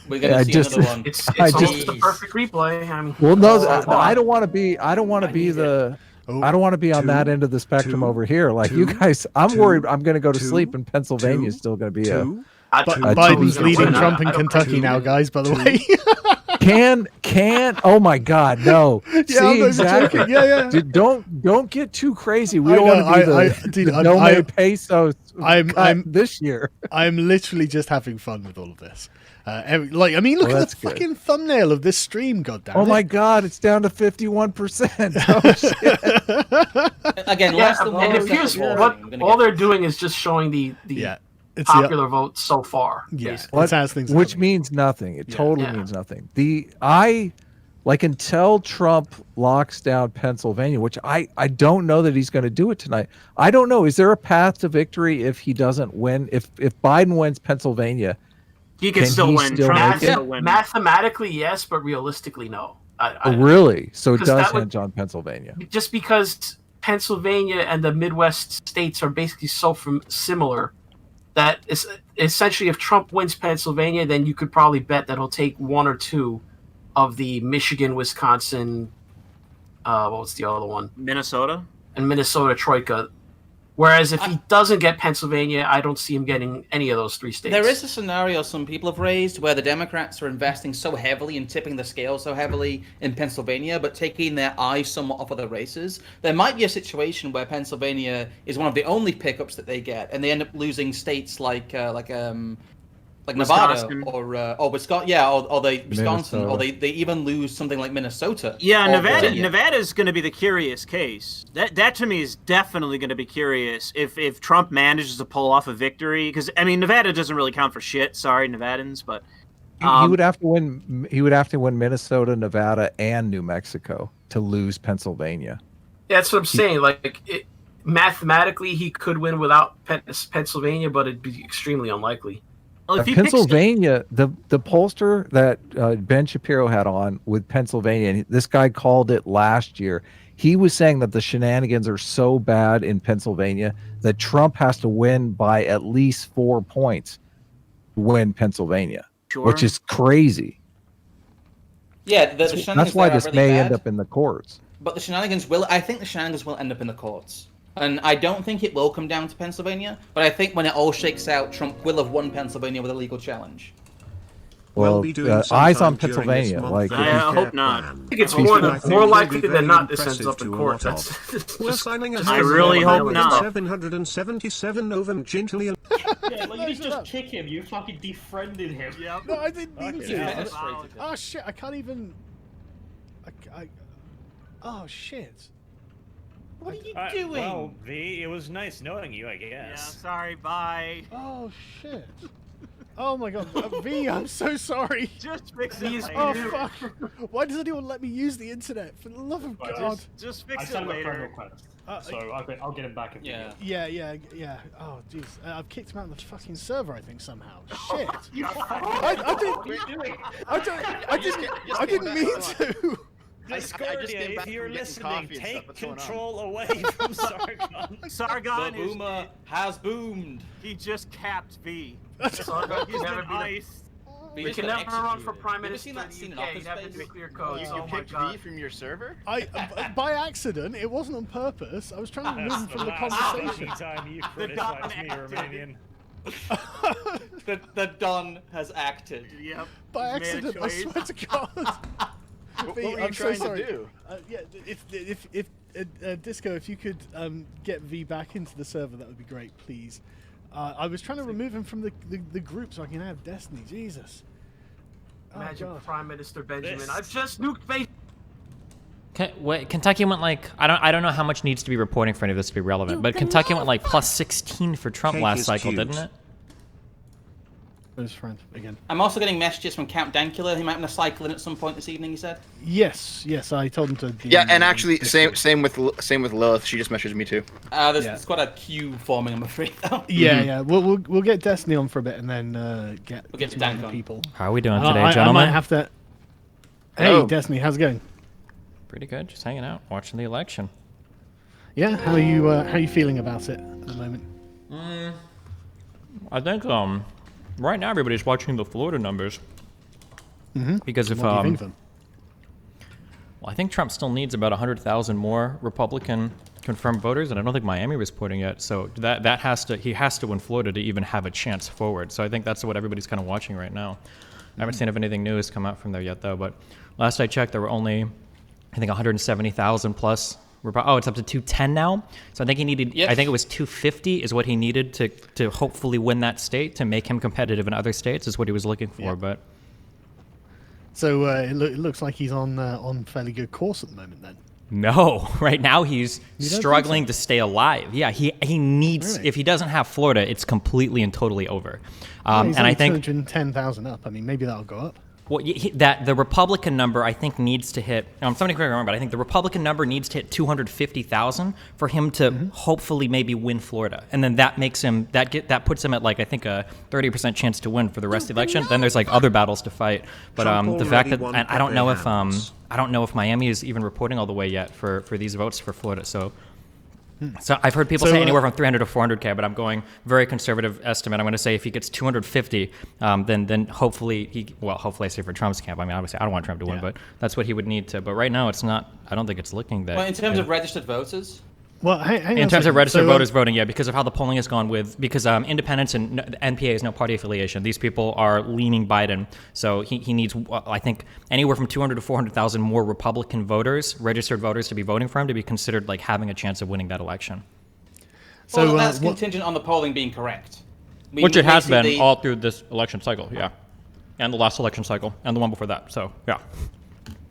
we're going to see another one. It's almost the perfect replay. I mean, well, no, I don't want to be. I don't want to be the. I don't want to be on that end of the spectrum over here. Like you guys, I'm worried I'm going to go to sleep and Pennsylvania is still going to be Biden's leading Trump in Kentucky now, guys, by the way. Oh my God, no. Yeah, see, exactly. Joking. Yeah. Dude, don't get too crazy. We don't want to be the no pesos this year. I'm literally just having fun with all of this. Look at the fucking thumbnail of this stream, goddammit. Oh my God, it's down to 51%. Oh, shit. Again, and it appears all they're doing is just showing the popular vote so far. Yeah, which means nothing. It totally means nothing. Until Trump locks down Pennsylvania, which I don't know that he's going to do it tonight. I don't know. Is there a path to victory if he doesn't win? If Biden wins Pennsylvania, he can still win. Mathematically, yes, but realistically, no. Really? So it does hinge on Pennsylvania. Just because Pennsylvania and the Midwest states are basically so similar that is essentially if Trump wins Pennsylvania, then you could probably bet that he'll take one or two of the Michigan, Wisconsin, what was the other one? Minnesota Troika. Whereas if he doesn't get Pennsylvania, I don't see him getting any of those three states. There is a scenario some people have raised where the Democrats are investing so heavily and tipping the scale so heavily in Pennsylvania, but taking their eyes somewhat off of the races. There might be a situation where Pennsylvania is one of the only pickups that they get, and they end up losing states like Nevada or Wisconsin, or Wisconsin, or they even lose something like Minnesota. Yeah, Nevada is going to be the curious case. That to me is definitely going to be curious if Trump manages to pull off a victory, because I mean Nevada doesn't really count for shit. Sorry, Nevadans, but he would have to win. He would have to win Minnesota, Nevada, and New Mexico to lose Pennsylvania. Yeah, that's what I'm saying. Mathematically, he could win without Pennsylvania, but it'd be extremely unlikely. Well, Pennsylvania, the pollster that Ben Shapiro had on with Pennsylvania, and this guy called it last year. He was saying that the shenanigans are so bad in Pennsylvania that Trump has to win by at least 4 points to win Pennsylvania, which is crazy. Yeah, that's why this may end up in the courts. But I think the shenanigans will end up in the courts. And I don't think it will come down to Pennsylvania, but I think when it all shakes out, Trump will have won Pennsylvania with a legal challenge. Well, be doing eyes on sometime during this Pennsylvania. month, Like, the if you I care hope not. plan. I think it's I think more it'll likely be than very not this ends impressive up in to a court. lot That's We're signing I really hope not. 777 over Gentilian. Yeah, like, you didn't just kick him, you fucking defriended him. Yep. No, I didn't mean Okay. to. Yeah. Oh shit! I can't even. Oh shit! What are you doing? Well, V, it was nice knowing you, I guess. Yeah, sorry, bye. Oh shit! Oh my god, V, I'm so sorry. Just fix it He's- later. Oh fuck! Why does anyone let me use the internet? For the love of Right, God! Just I fix sent it him a friend later. request, so I'll get him back if Yeah. Yeah. Oh jeez, I've kicked him out of the fucking server. I think somehow. Shit! You I didn't mean to. I just Discordia, came back if you're from getting listening, coffee and stuff. take What's going on? control away from Sargon. Sargon The is boomer has boomed. he just capped V. Sargon He's can never been be the- iced. We can never run for prime minister in the Seen in UK. Office You'd have the Space? nuclear code. You Oh my kicked god. V from your server? By accident. It wasn't on purpose. I was trying to remove him from the conversation. Time you The Don criticize me, acted. Romanian. The Don has acted. Yep. By He's made a accident, I choice. swear to God. What V, were you I'm so trying sorry. to do? Yeah, if Disco, if you could get V back into the server, that would be great, please. I was trying to remove him from the group so I can have Destiny. Jesus. Oh, Imagine God. Prime Minister Benjamin. This- I've just nuked face. Wait, Kentucky went like I don't know how much needs to be reporting for any of this to be relevant, but Kentucky went like plus 16 for Trump Cake last is cycle, cute. didn't it? Where's friend again? I'm also getting messages from Count Dankula. He might want to cycle in at some point this evening. He said. Yes, I told him to. Yeah, and actually, same with Lilith. She just messaged me too. There's quite a queue forming. I'm afraid though. Yeah. We'll get Destiny on for a bit and then get We'll get some Dank other on. people. How are we doing today, I gentlemen? might have to. Hey, Hello. Destiny, how's it going? Pretty good, just hanging out, watching the election. Yeah, how are you feeling about it at the moment? I think right now everybody's watching the Florida numbers. Because if What do you think of them? well, I think Trump still needs about 100,000 more Republican confirmed voters, and I don't think Miami was reporting yet. So that he has to win Florida to even have a chance forward. So I think that's what everybody's kind of watching right now. I haven't seen if anything new has come out from there yet, though. But last I checked, there were only, I think, 170,000 plus. Oh, it's up to 210 now. So I think he needed. Yes. I think it was 250 is what he needed to hopefully win that state to make him competitive in other states. Is what he was looking for. Yeah. But So it looks like he's on fairly good course at the moment then. no, right now he's You don't struggling think to stay alive. Yeah, he needs. Really? If he doesn't have Florida, it's completely and totally over. He's And I only think 210,000 up. I mean, maybe that'll go up. well, that the Republican number I think needs to hit. Somebody correct me if I'm wrong, but I think the Republican number needs to hit 250,000 for him to hopefully maybe win Florida, and then that makes him that puts him at like I think a 30% chance to win for the rest of the election. Then there's like other battles to fight, but Trump the fact already that won and I don't know if Pepe I don't know if Miami is even reporting all the way yet for these votes for Florida. So I've heard people So, say anywhere from 300 to 400K, but I'm going very conservative estimate. I'm going to say if he gets 250, then hopefully hopefully I say for Trump's camp. I mean, obviously I don't want Trump to win, Yeah. but that's what he would need to. But right now it's not. I don't think it's looking that. Well, in terms of registered voters, Well, hang on in a terms of second. registered So, voters voting, yeah, because of how the polling has gone because independents and NPA is no party affiliation. These people are leaning Biden, so he needs, I think, anywhere from 200 to 400,000 more Republican voters, registered voters, to be voting for him to be considered like having a chance of winning that election. well, So, that's what- contingent on the polling being correct. Which it has been basically- all through this election cycle, yeah. And the last election cycle, and the one before that, so, yeah.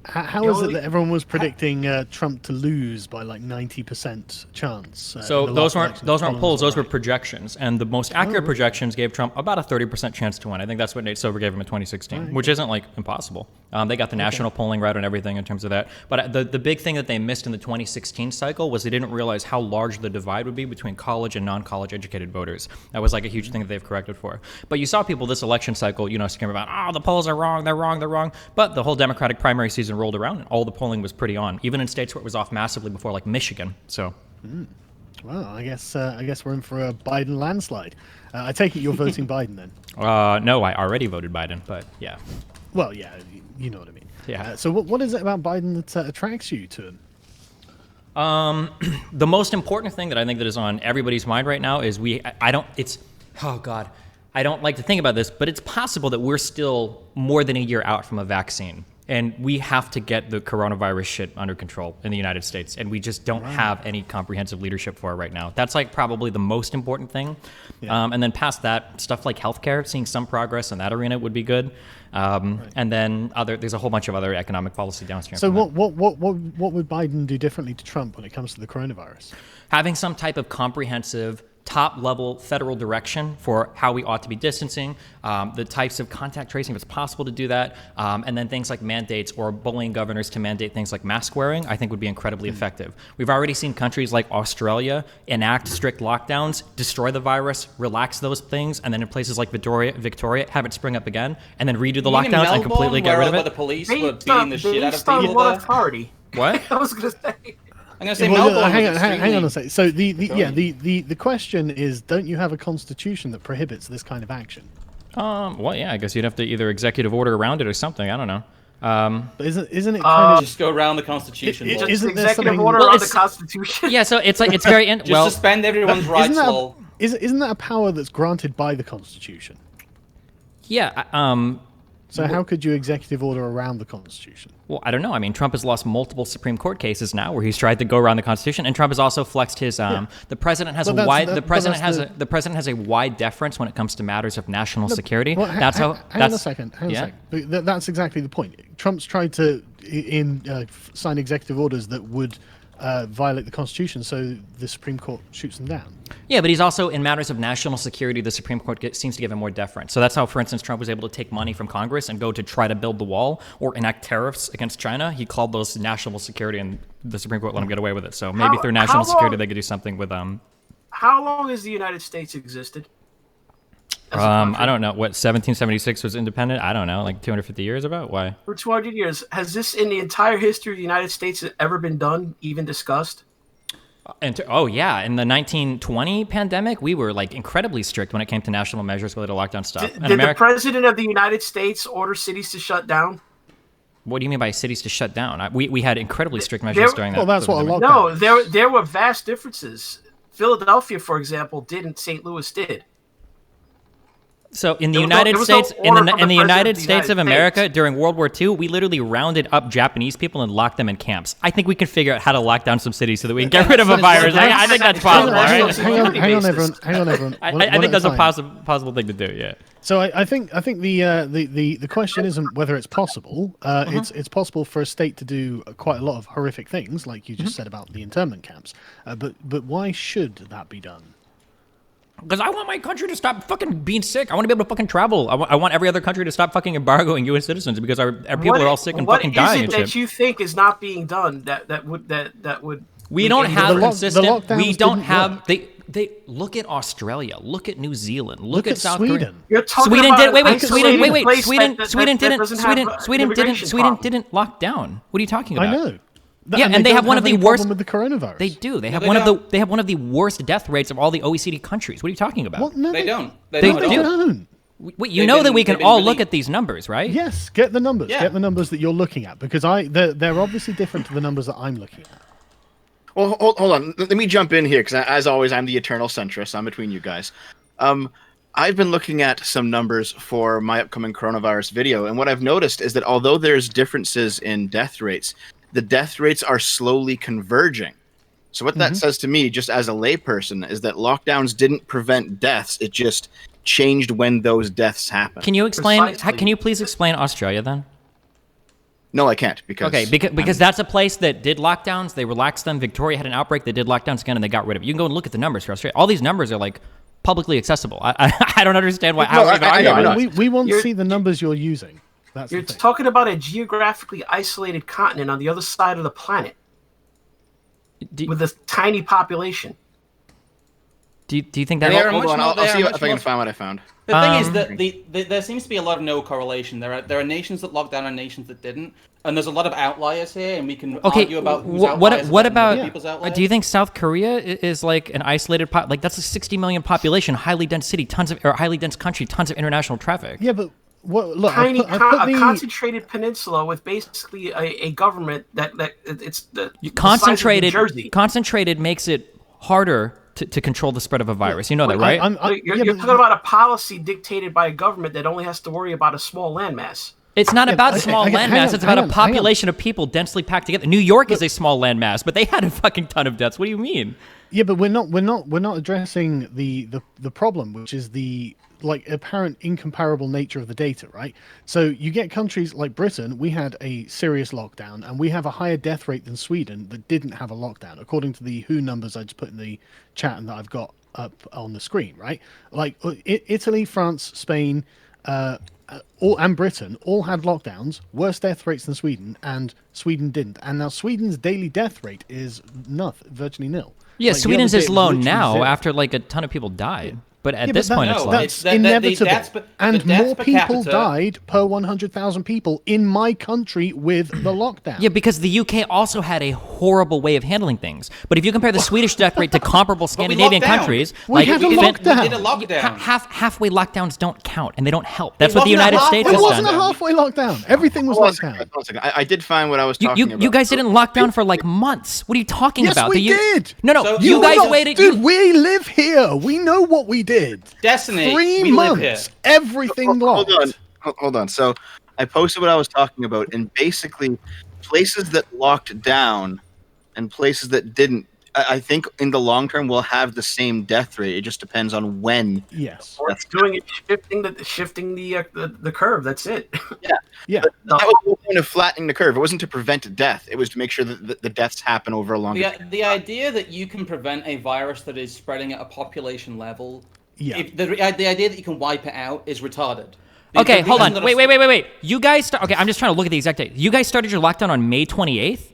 how is it that everyone was predicting Trump to lose by like 90% chance? So in the those last weren't election? those The weren't polls polls; were those were right. projections, and the most accurate projections gave Trump about a 30% chance to win. I think that's what Nate Silver gave him in 2016, which isn't like impossible. They got the national polling right and everything in terms of that. But the big thing that they missed in the 2016 cycle was they didn't realize how large the divide would be between college and non-college educated voters. That was like a huge thing that they've corrected for. But you saw people this election cycle, scream about, the polls are wrong, they're wrong. But the whole Democratic primary season rolled around, and all the polling was pretty on, even in states where it was off massively before, like Michigan. So. Well, I guess we're in for a Biden landslide. I take it you're voting Biden then. No, I already voted Biden, but yeah. Well, yeah, you know what I mean. Yeah. So what is it about Biden that attracts you to him? The most important thing that I think that is on everybody's mind right now is oh God, I don't like to think about this, but it's possible that we're still more than a year out from a vaccine. And we have to get the coronavirus shit under control in the United States. And we just don't have any comprehensive leadership for it right now. That's like probably the most important thing. Yeah. And then past that, stuff like healthcare, seeing some progress in that arena would be good. And then there's a whole bunch of other economic policy downstream. So what would Biden do differently to Trump when it comes to the coronavirus? Having some type of comprehensive top-level federal direction for how we ought to be distancing, the types of contact tracing, if it's possible to do that, and then things like mandates or bullying governors to mandate things like mask wearing, I think would be incredibly effective. We've already seen countries like Australia enact strict lockdowns, destroy the virus, relax those things, and then in places like Victoria have it spring up again, and then redo the lockdowns and completely get rid of it. The police were beating the shit out of people there. Authority. What? I was going to say. I'm going to say Melbourne. Hang on a second. So the question is, don't you have a constitution that prohibits this kind of action? Well, yeah, I guess you'd have to either executive order around it or something. I don't know. But isn't it kind of just go around the Constitution? Isn't executive order on the Constitution? Yeah, so it's like it's very just suspend everyone's rights. Isn't that a power that's granted by the Constitution? Yeah. So how could you executive order around the Constitution? Well, I don't know. I mean, Trump has lost multiple Supreme Court cases now where he's tried to go around the Constitution, and Trump has also flexed his. The president has the president has a wide deference when it comes to matters of national security. Well, hang on a second. That's exactly the point. Trump's tried to sign executive orders that would violate the Constitution, so the Supreme Court shoots them down. Yeah, but he's also, in matters of national security, the Supreme Court seems to give him more deference. So that's how, for instance, Trump was able to take money from Congress and go to try to build the wall or enact tariffs against China. He called those national security, and the Supreme Court let him get away with it. So maybe through national security, they could do something with How long has the United States existed? I don't know. What, 1776 was independent? I don't know, like 250 years about? Why? For 200 years. Has this, in the entire history of the United States, ever been done, even discussed? Oh, yeah. In the 1920 pandemic, we were like incredibly strict when it came to national measures related to lockdown stuff. Did the President of the United States order cities to shut down? What do you mean by cities to shut down? We had incredibly strict measures during that. Well, that's what a lockdown No, there were vast differences. Philadelphia, for example, didn't. St. Louis did. So in the United States, in the United States of America during World War II, we literally rounded up Japanese people and locked them in camps. I think we can figure out how to lock down some cities so that we can get rid of a virus. I think that's possible. Right? Hang on, everyone. I think that's a possible thing to do. Yeah. So I think the question isn't whether it's possible. It's possible for a state to do quite a lot of horrific things, like you just said about the internment camps. But why should that be done? Because I want my country to stop fucking being sick. I want to be able to fucking travel. I want every other country to stop fucking embargoing U.S. citizens because our people are all sick and fucking dying. What is it that you think is not being done that would? We don't have consistent. We don't have. They look at Australia. Look at New Zealand. Look at South Sweden. Korea. Sweden didn't lock down. What are you talking about? I know. Yeah, and they have one of the worst with the coronavirus. They do. They have one of the worst death rates of all the OECD countries. What are you talking about? Well, no, they don't. They don't. Wait, you know that we can all look at these numbers, right? Yes, get the numbers. Yeah. Get the numbers that you're looking at, because they're obviously different to the numbers that I'm looking at. Well, hold on. Let me jump in here, because as always, I'm the eternal centrist. I'm between you guys. I've been looking at some numbers for my upcoming coronavirus video, and what I've noticed is that although there's differences in death rates, the death rates are slowly converging. So what that says to me, just as a layperson, is that lockdowns didn't prevent deaths. It just changed when those deaths happen. Can you explain? Can you please explain Australia then? No, I can't. Because that's a place that did lockdowns. They relaxed them. Victoria had an outbreak. They did lockdowns again, and they got rid of it. You can go and look at the numbers for Australia. All these numbers are like publicly accessible. I don't understand why. I know. We won't see the numbers you're using. You're talking about a geographically isolated continent on the other side of the planet with a tiny population. Do you think that? Hold on, I'll see if I can find what I found. The thing is that there seems to be a lot of no correlation. There are nations that locked down and nations that didn't, and there's a lot of outliers here, and we can argue about who's outliers. What about people's outliers? Do you think South Korea is like an isolated like that's a 60 million population, highly dense city, highly dense country, tons of international traffic? Yeah, but. Well, look, a concentrated peninsula with basically a government that it's the concentrated. Concentrated makes it harder to control the spread of a virus. You know that, right? You're talking about a policy dictated by a government that only has to worry about a small landmass. It's not about small landmass. It's about a population of people densely packed together. New York is a small landmass, but they had a fucking ton of deaths. What do you mean? Yeah, but we're not addressing the problem, which is the apparent incomparable nature of the data, right? So you get countries like Britain. We had a serious lockdown, and we have a higher death rate than Sweden that didn't have a lockdown, according to the WHO numbers I just put in the chat and that I've got up on the screen, right? Like Italy, France, Spain, and Britain all had lockdowns, worse death rates than Sweden, and Sweden didn't. And now Sweden's daily death rate is virtually nil. Yeah, Sweden's is low now after a ton of people died. But at this point, that's inevitable. And more people died per 100,000 people in my country with the lockdown. Yeah, because the UK also had a horrible way of handling things. But if you compare the Swedish death rate to comparable Scandinavian countries, we had a lockdown. We did a lockdown. Halfway lockdowns don't count, and they don't help. That's what the United States has done. It wasn't a halfway lockdown. Everything was locked down. I did find what I was talking about. You guys didn't lock down for months. What are you talking about? Yes, we did. No, you guys waited. Dude, we live here. We know what we did. Destiny. 3 months. Everything locked. Hold on. So I posted what I was talking about, and basically, places that locked down and places that didn't, I think in the long term will have the same death rate. It just depends on when. Yes. Or it's doing it, shifting the curve. That's it. Yeah. But that was the point of flattening the curve. It wasn't to prevent death. It was to make sure that the deaths happen over a longer time. The idea that you can prevent a virus that is spreading at a population level. Yeah. The idea that you can wipe it out is retarded. Okay, hold on. Wait. You guys okay, I'm just trying to look at the exact date. You guys started your lockdown on May 28th?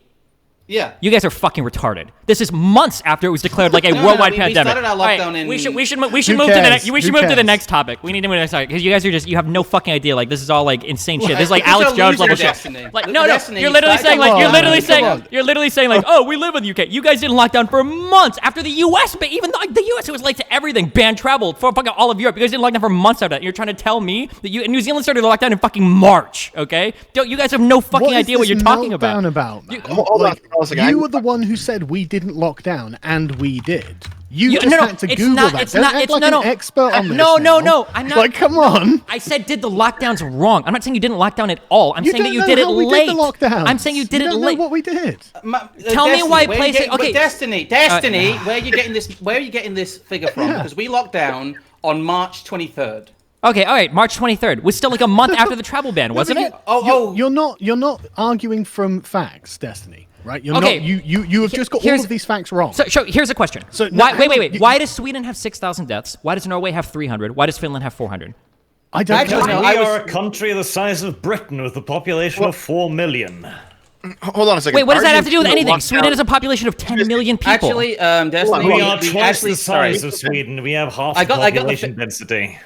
Yeah. You guys are fucking retarded. This is months after it was declared a worldwide pandemic. We started our lockdown in... We should move to the next topic. We need to move to the next topic because you guys are you have no fucking idea. This is all insane shit. This is Alex Jones level shit. No, you're literally saying oh, we live in the UK. You guys didn't lock down for months after the US, but even the US was late to everything, banned travel for fucking all of Europe. You guys didn't lock down for months after that. You're trying to tell me that New Zealand started the lockdown in fucking March, okay? You guys have no fucking idea what you're talking about. You were the one who said we didn't lock down, and we did. You just had to Google that. Don't act like an expert on this. No. I'm not. Come on. I said did the lockdowns wrong. I'm not saying you didn't lock down at all. I'm saying that you did it late. I'm saying you did it late. Know what we did. Tell me why places. Okay. Destiny. Where are you getting this? Where are you getting this figure from? Because we locked down on March 23rd. Okay, all right. March 23rd was still a month after the travel ban, wasn't it? You're not arguing from facts, Destiny. Right? You're not. You have just got all of these facts wrong. So here's a question. Wait. Why does Sweden have 6,000 deaths? Why does Norway have 300? Why does Finland have 400? I don't know. We are a country the size of Britain with a population of 4 million. Hold on a second. Wait, what does that have to do with anything? Sweden has a population of 10 million people. Actually, Destiny, we are twice the size of Sweden. We have half the population density.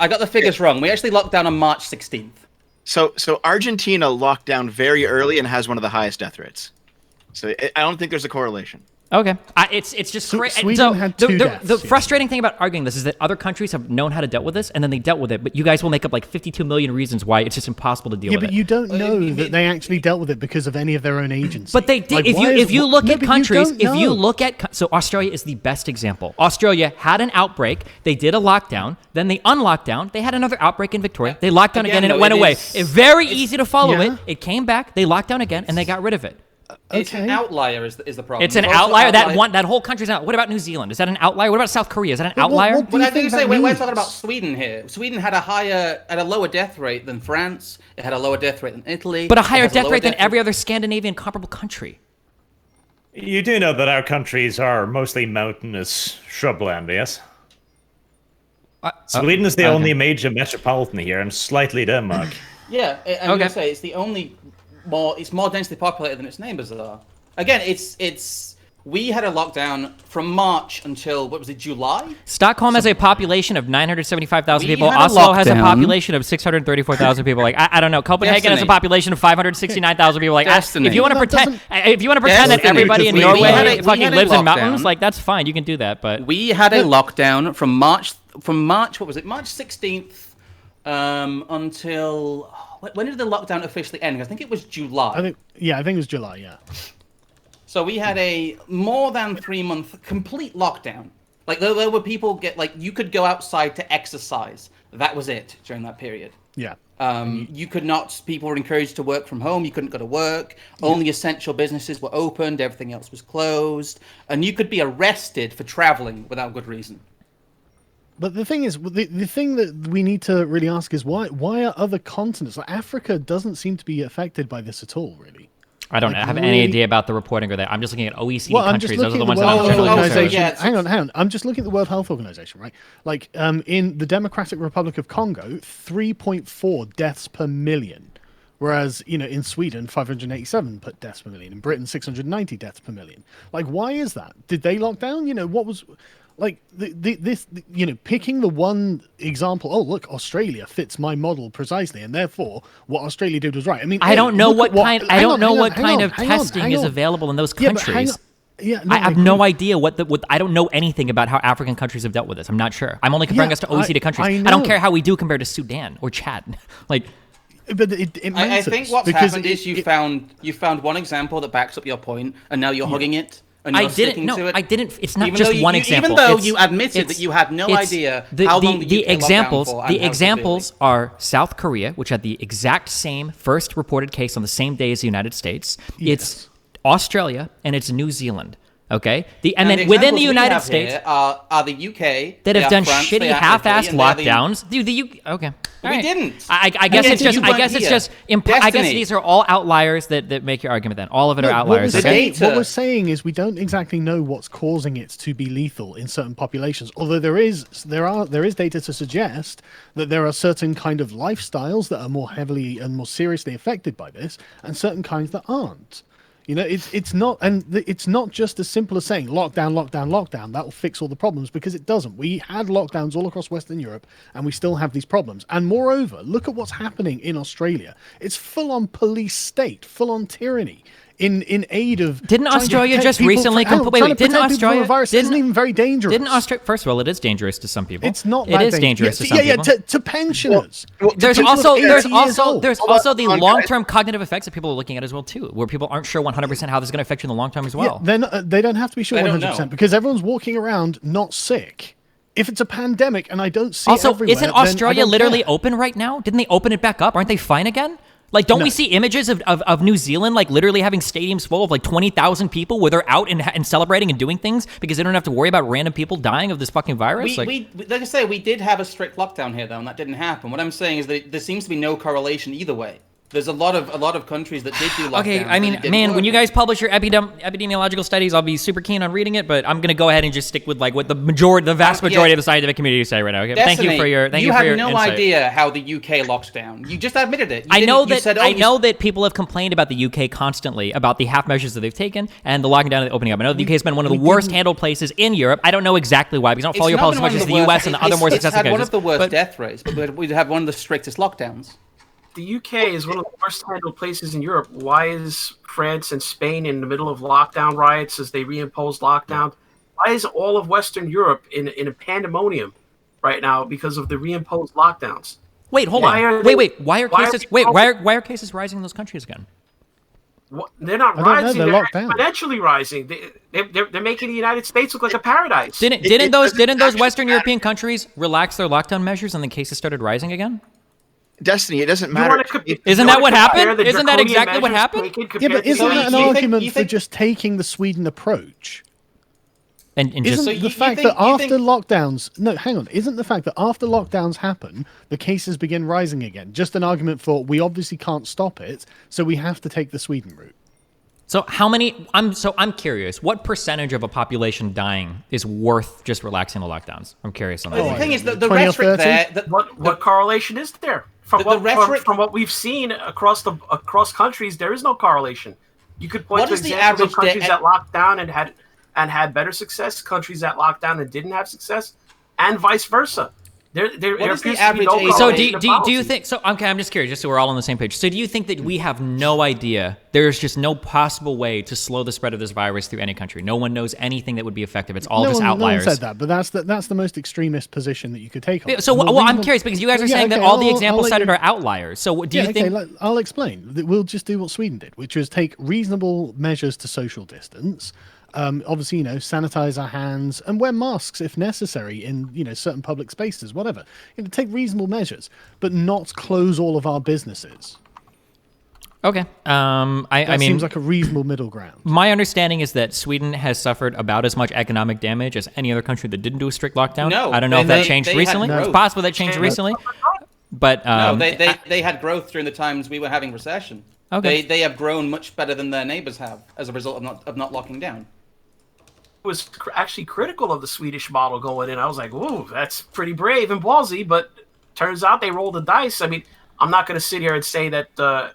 I got the figures wrong. We actually locked down on March 16th. So Argentina locked down very early and has one of the highest death rates. So I don't think there's a correlation. Okay, it's just great. Sweden had 2 deaths. The frustrating thing about arguing this is that other countries have known how to deal with this, and then they dealt with it. But you guys will make up 52 million reasons why it's just impossible to deal with it. Yeah, but you don't know that they actually dealt with it because of any of their own agency. But they did. If you look at countries, so Australia is the best example. Australia had an outbreak. They did a lockdown. Then they unlocked down. They had another outbreak in Victoria. They locked down again, and it went away. It's very easy to follow it. It came back. They locked down again, and they got rid of it. It's an outlier is the problem. It's an outlier. That whole country's out. What about New Zealand? Is that an outlier? What about South Korea? Is that an outlier? We're talking about Sweden here. Sweden had a lower death rate than France. It had a lower death rate than Italy. But a higher death rate than every other Scandinavian comparable country. You do know that our countries are mostly mountainous shrubland, yes? Sweden is the only major metropolitan here, and slightly Denmark. Yeah, I'm gonna say it's the only. It's more densely populated than its neighbors are. Again, we had a lockdown from March until July? Stockholm has a population of 975,000 people. Oslo has a population of 634,000 people. I don't know. Copenhagen has a population of 569,000 people. If you want to pretend, that everybody in Norway fucking lives in mountains, that's fine. You can do that. But we had a lockdown from March. What was it? March 16th until. When did the lockdown officially end? I think it was July. I think it was July, yeah. So we had a more than 3-month complete lockdown. Like there were people you could go outside to exercise. That was it during that period. Yeah. You could not. People were encouraged to work from home. You couldn't go to work. Only essential businesses were opened. Everything else was closed, and you could be arrested for traveling without good reason. But the thing is, the thing that we need to really ask is why are other continents, like Africa, doesn't seem to be affected by this at all, really? I don't have any idea about the reporting or that. I'm just looking at OECD countries. Those are the ones that I'm looking at. Hang on. I'm just looking at the World Health Organization, right? Like, in the Democratic Republic of Congo, 3.4 deaths per million. Whereas, in Sweden, 587 deaths per million. In Britain, 690 deaths per million. Like, why is that? Did they lock down? What was... Like this, picking the one example. Oh, look, Australia fits my model precisely, and therefore, what Australia did was right. I mean, I don't know what kind. I don't know what kind of testing is available in those countries. I have no idea what I don't know anything about how African countries have dealt with this. I'm not sure. I'm only comparing us to OECD countries. I don't care how we do compared to Sudan or Chad. Like. But it I think what's happened is you found one example that backs up your point, and now you're hugging it. I didn't. No, I didn't. It's not just one example. Even though you admitted that you had no idea how long the UK examples. locked down for The examples are South Korea, which had the exact same first reported case on the same day as the United States. Yes. It's Australia and it's New Zealand. Okay, and then within the United States are the UK that have done shitty half-assed lockdowns. Dude, the UK. Okay. We didn't. I guess it's just. I guess it's just. I guess these are all outliers that make your argument. Then all of it are outliers. What we're saying is we don't exactly know what's causing it to be lethal in certain populations. Although there is data to suggest that there are certain kind of lifestyles that are more heavily and more seriously affected by this, and certain kinds that aren't. It's not just as simple as saying lockdown, lockdown, lockdown. That will fix all the problems, because it doesn't. We had lockdowns all across Western Europe, and we still have these problems. And moreover, look at what's happening in Australia. It's full-on police state, full-on tyranny. In aid of didn't Australia just recently didn't Australia virus isn't even very dangerous. Didn't Australia? First of all, it is dangerous to some people. It's not. It is dangerous to some people. To pensioners. There's also the long-term cognitive effects that people are looking at as well too, where people aren't sure 100% how this is going to affect you in the long term as well. Yeah, they don't have to be sure 100% because everyone's walking around not sick. If it's a pandemic and I don't see it everywhere, isn't Australia literally open right now? Didn't they open it back up? Aren't they fine again? Like, don't we see images of New Zealand, like, literally having stadiums full of, like, 20,000 people where they're out and celebrating and doing things because they don't have to worry about random people dying of this fucking virus? Like I say, we did have a strict lockdown here, though, and that didn't happen. What I'm saying is that there seems to be no correlation either way. There's a lot of countries that did do lockdowns. Okay, I mean, man, when you guys publish your epidemiological studies, I'll be super keen on reading it, but I'm gonna go ahead and just stick with like what the vast majority of the scientific community say right now. Okay, Destiny, thank you for your You have no idea how the UK locked down. You just admitted it. I know that people have complained about the UK constantly about the half measures that they've taken and the locking down and the opening up. I know the UK has been one of the worst handled places in Europe. I don't know exactly why because I don't follow your policy as much as the US and the other more successful countries. It's had one of the worst death rates, but we have one of the strictest lockdowns. The UK is one of the worst handled places in Europe. Why is France and Spain in the middle of lockdown riots as they reimpose lockdown? Why is all of Western Europe in a pandemonium right now because of the reimposed lockdowns? Wait, hold on. Wait. Why are cases rising in those countries again? They're not rising. They're exponentially rising. They're making the United States look like a paradise. Didn't those Western European countries relax their lockdown measures and the cases started rising again? Destiny, it doesn't matter. Isn't that what happened? Isn't that exactly what happened? Yeah, but isn't that an argument for just taking the Sweden approach? Isn't the fact that after lockdowns... No, hang on. Isn't the fact that after lockdowns happen, the cases begin rising again just an argument for we obviously can't stop it, so we have to take the Sweden route? So how many... I'm curious. What percentage of a population dying is worth just relaxing the lockdowns? I'm curious on that. The thing is, the rhetoric there... What correlation is there? From what we've seen across countries, there is no correlation. You could point to examples of countries that locked down and had better success, countries that locked down and didn't have success, and vice versa. There appears to be no correlation. So do you think? So okay, I'm just curious, just so we're all on the same page. So do you think that we have no idea? There's just no possible way to slow the spread of this virus through any country. No one knows anything that would be effective. It's all just outliers. No one said that, but that's the most extremist position that you could take on. So I'm curious because you guys are saying that all the examples cited are outliers. So do you think? Okay, I'll explain. We'll just do what Sweden did, which was take reasonable measures to social distance. obviously, sanitize our hands and wear masks if necessary in, certain public spaces, whatever. Take reasonable measures, but not close all of our businesses. Okay. I mean, seems like a reasonable middle ground. My understanding is that Sweden has suffered about as much economic damage as any other country that didn't do a strict lockdown. No, I don't know if that changed recently. It's possible that changed recently. But no, they had growth during the times we were having recession. Okay. They have grown much better than their neighbors have as a result of not locking down. Was actually critical of the Swedish model going in. I was like, "Ooh, that's pretty brave and ballsy," but turns out they rolled the dice. I mean, I'm not going to sit here and say that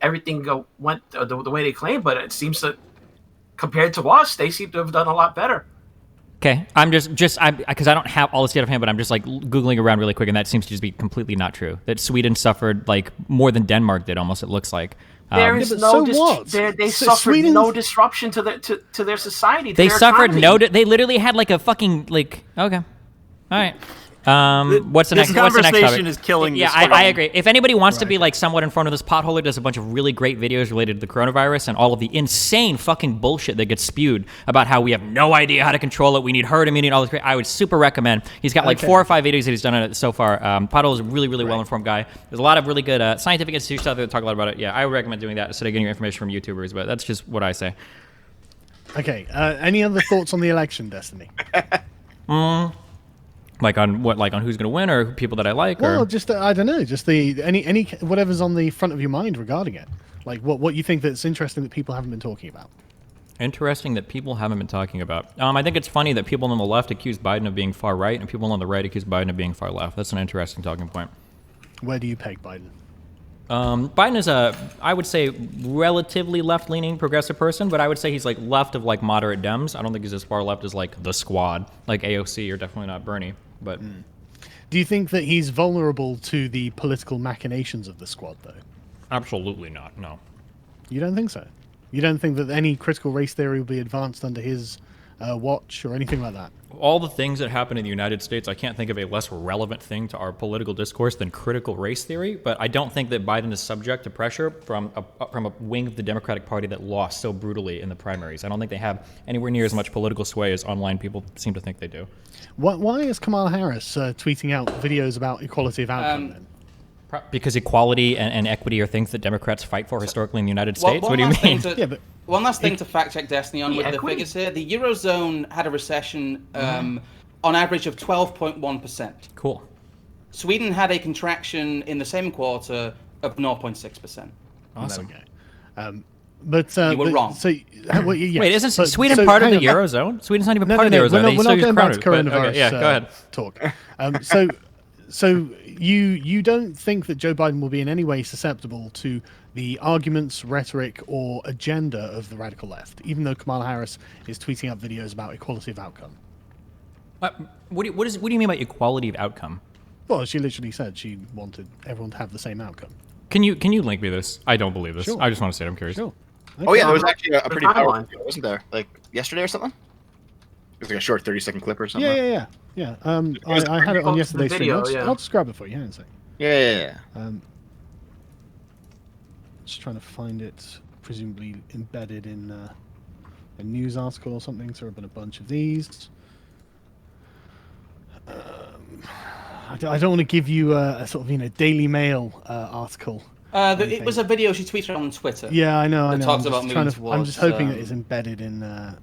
everything went the way they claimed, but it seems that compared to us, they seem to have done a lot better. Okay, I'm just because I don't have all this data offhand, but I'm just like Googling around really quick, and that seems to just be completely not true. That Sweden suffered like more than Denmark did, almost, it looks like. There is they suffered no disruption to their society. They suffered economy. They literally had like a fucking okay, all right. What's the next? This conversation topic? Is killing. Yeah, I agree. If anybody wants to be like somewhat in front of this, Potholer does a bunch of really great videos related to the coronavirus and all of the insane fucking bullshit that gets spewed about how we have no idea how to control it. We need herd immunity. All this. I would super recommend. He's got like 4 or 5 videos that he's done on it so far. Potholer is a really, really well-informed guy. There's a lot of really good scientific institutions out there that talk a lot about it. Yeah, I would recommend doing that instead of getting your information from YouTubers. But that's just what I say. Okay. Any other thoughts on the election, Destiny? Like on what? Like on who's going to win, or people that I like? Well, or? just I don't know. Just any whatever's on the front of your mind regarding it. Like what you think that's interesting that people haven't been talking about. Interesting that people haven't been talking about. I think it's funny that people on the left accuse Biden of being far right, and people on the right accuse Biden of being far left. That's an interesting talking point. Where do you peg Biden? Biden is I would say, relatively left-leaning progressive person, but I would say he's like left of like moderate Dems. I don't think he's as far left as like the Squad, like AOC, or definitely not Bernie. But do you think that he's vulnerable to the political machinations of the Squad, though? Absolutely not. No. You don't think so? You don't think that any critical race theory will be advanced under his watch or anything like that? All the things that happen in the United States, I can't think of a less relevant thing to our political discourse than critical race theory, but I don't think that Biden is subject to pressure from a wing of the Democratic Party that lost so brutally in the primaries. I don't think they have anywhere near as much political sway as online people seem to think they do. Why is Kamala Harris tweeting out videos about equality of outcome then? Because equality and equity are things that Democrats fight for historically in the United States? What do you mean? One last thing to fact check Destiny on with the figures here. The Eurozone had a recession on average of 12.1%. Cool. Sweden had a contraction in the same quarter of 0.6%. Awesome. Okay. But you were wrong. So, yes, wait, isn't Sweden part of the Eurozone? Sweden's not even part of the Eurozone. We're not going back to coronavirus. Okay, yeah, go ahead. Talk. So you don't think that Joe Biden will be in any way susceptible to the arguments, rhetoric, or agenda of the radical left, even though Kamala Harris is tweeting out videos about equality of outcome? What do you mean by equality of outcome? Well, she literally said she wanted everyone to have the same outcome. Can you link me this? I don't believe this. Sure. I just want to say it. I'm curious. Sure. Okay. Oh yeah, there was actually a pretty powerful video, wasn't there? Like yesterday or something? It was like a short 30-second clip or something. Yeah. I had it on yesterday's video, stream. I'll just grab it for you. Hang on a second. Yeah. Just trying to find it, presumably embedded in a news article or something. So there have been a bunch of these. I don't want to give you a sort of Daily Mail article. It was a video she tweeted on Twitter. Yeah, I know. That talks about moving towards. I'm just hoping that it's embedded in.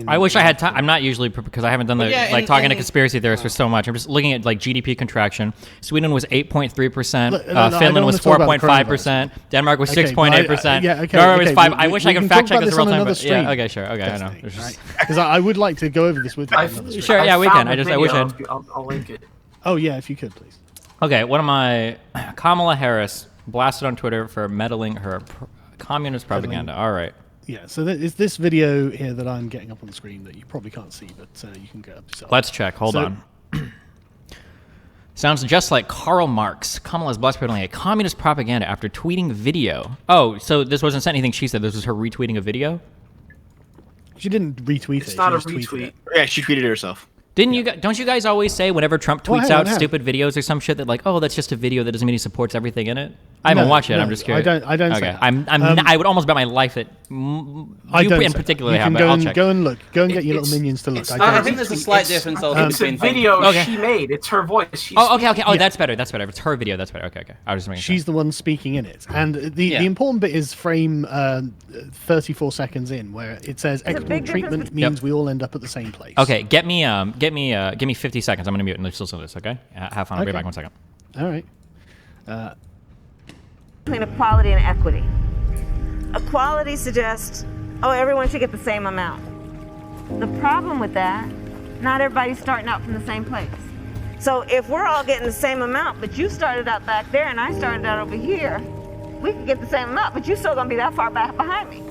I wish I had time. I'm not usually, because I haven't done talking to conspiracy theorists for so much. I'm just looking at like GDP contraction. Sweden was 8.3%. Finland was 4.5%. Denmark was 6.8%. Norway was 5%. I wish I could fact check this real time. But yeah, okay, sure. Okay, I know. Because I would like to go over this with you. Sure, yeah, we can. I wish I'd. I'll link it. Oh yeah, if you could, please. Okay, what am I? Kamala Harris blasted on Twitter for meddling her communist propaganda. All right. Yeah, so it's this video here that I'm getting up on the screen that you probably can't see, but you can get up yourself. Let's check. Hold on. Sounds just like Karl Marx. Kamala's blasted a communist propaganda after tweeting video. Oh, so this wasn't anything she said. This was her retweeting a video? She didn't retweet it. It's not a retweet. Yeah, she tweeted it herself. Don't you guys always say whenever Trump tweets out stupid videos or some shit that like, oh, that's just a video that doesn't mean he supports everything in it? I haven't watched it. I'm just curious. I don't. Okay. I would almost bet my life that I don't. In particular, you can but go I'll and check. go and look. Go and get your little minions to look. I think there's a slight difference also It's a between video Okay. she made. It's her voice. She's Okay. Oh, Yeah. that's better. That's better. If it's her video, that's better. Okay. I was just making sure. She's the one speaking in it, and the important bit is frame 34 seconds in, where it says equitable treatment means we all end up at the same place. Okay, give me 50 seconds. I'm gonna mute and let's listen to this. Okay. Have fun. I'll be back 1 second. All right. Between equality and equity. Equality suggests, everyone should get the same amount. The problem with that, not everybody's starting out from the same place. So if we're all getting the same amount, but you started out back there and I started out over here, we could get the same amount, but you're still gonna be that far back behind me.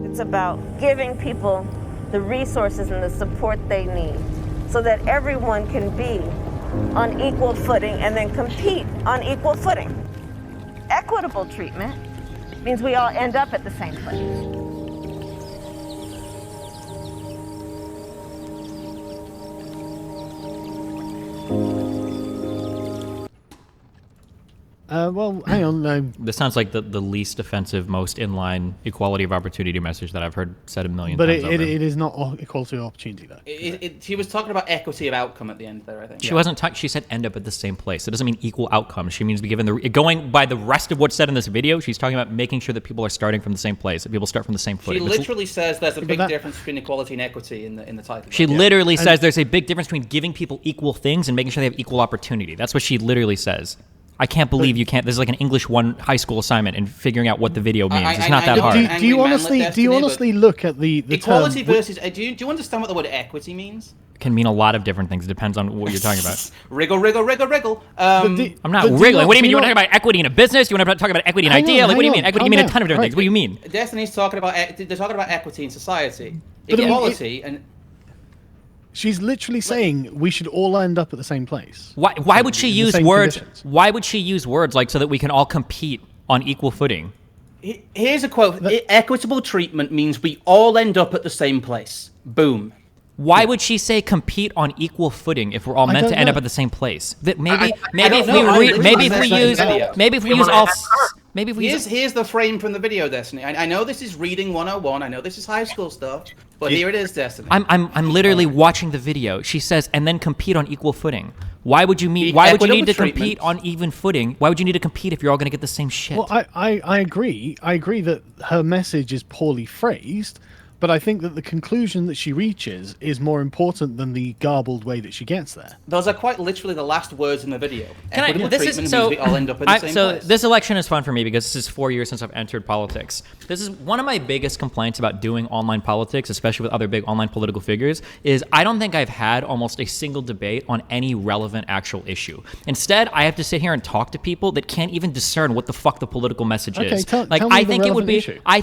It's about giving people the resources and the support they need so that everyone can be on equal footing and then compete on equal footing. Equitable treatment means we all end up at the same place. Well, hang on. This sounds like the least offensive, most inline equality of opportunity message that I've heard said a million But times. it is not equality of opportunity, though. She was talking about equity of outcome at the end there, I think. She wasn't talking. She said end up at the same place. It doesn't mean equal outcomes. She means be given going by the rest of what's said in this video. She's talking about making sure that people are starting from the same place. That people start from the same footing. She literally says there's a big difference between equality and equity in the title. She literally says there's a big difference between giving people equal things and making sure they have equal opportunity. That's what she literally says. I can't believe you can't. This is like an English 1 high school assignment and figuring out what the video means. It's not that hard. Do you honestly look at the equality term, versus? Do you understand what the word equity means? Can mean a lot of different things. It depends on what you're talking about. Wriggle. I'm not wiggling. What do you mean? You want to talk about equity in a business? You want to talk about equity in an idea? Like, what do you mean? Equity mean a ton of different things. What do you mean? Destiny's talking about. They're talking about equity in society, But equality, and. She's literally saying we should all end up at the same place. Why would she use words? Conditions. Why would she use words like so that we can all compete on equal footing? Here's a quote: "Equitable treatment means we all end up at the same place." Boom. Why would she say compete on equal footing if we're all meant to end up at the same place? That maybe if we use here's the frame from the video, Destiny. I know this is reading 101. I know this is high school stuff, but here it is, Destiny. I'm literally watching the video. She says, and then compete on equal footing. Why would you need to compete on even footing? Why would you need to compete if you're all going to get the same shit? Well, I agree. I agree that her message is poorly phrased, but I think that the conclusion that she reaches is more important than the garbled way that she gets there. Those are quite literally the last words in the video. Means we all end up in the same place. This election is fun for me because this is 4 years since I've entered politics. This is one of my biggest complaints about doing online politics, especially with other big online political figures, is I don't think I've had almost a single debate on any relevant actual issue. Instead, I have to sit here and talk to people that can't even discern what the fuck the political message is. Tell me I think it would be. Issue. I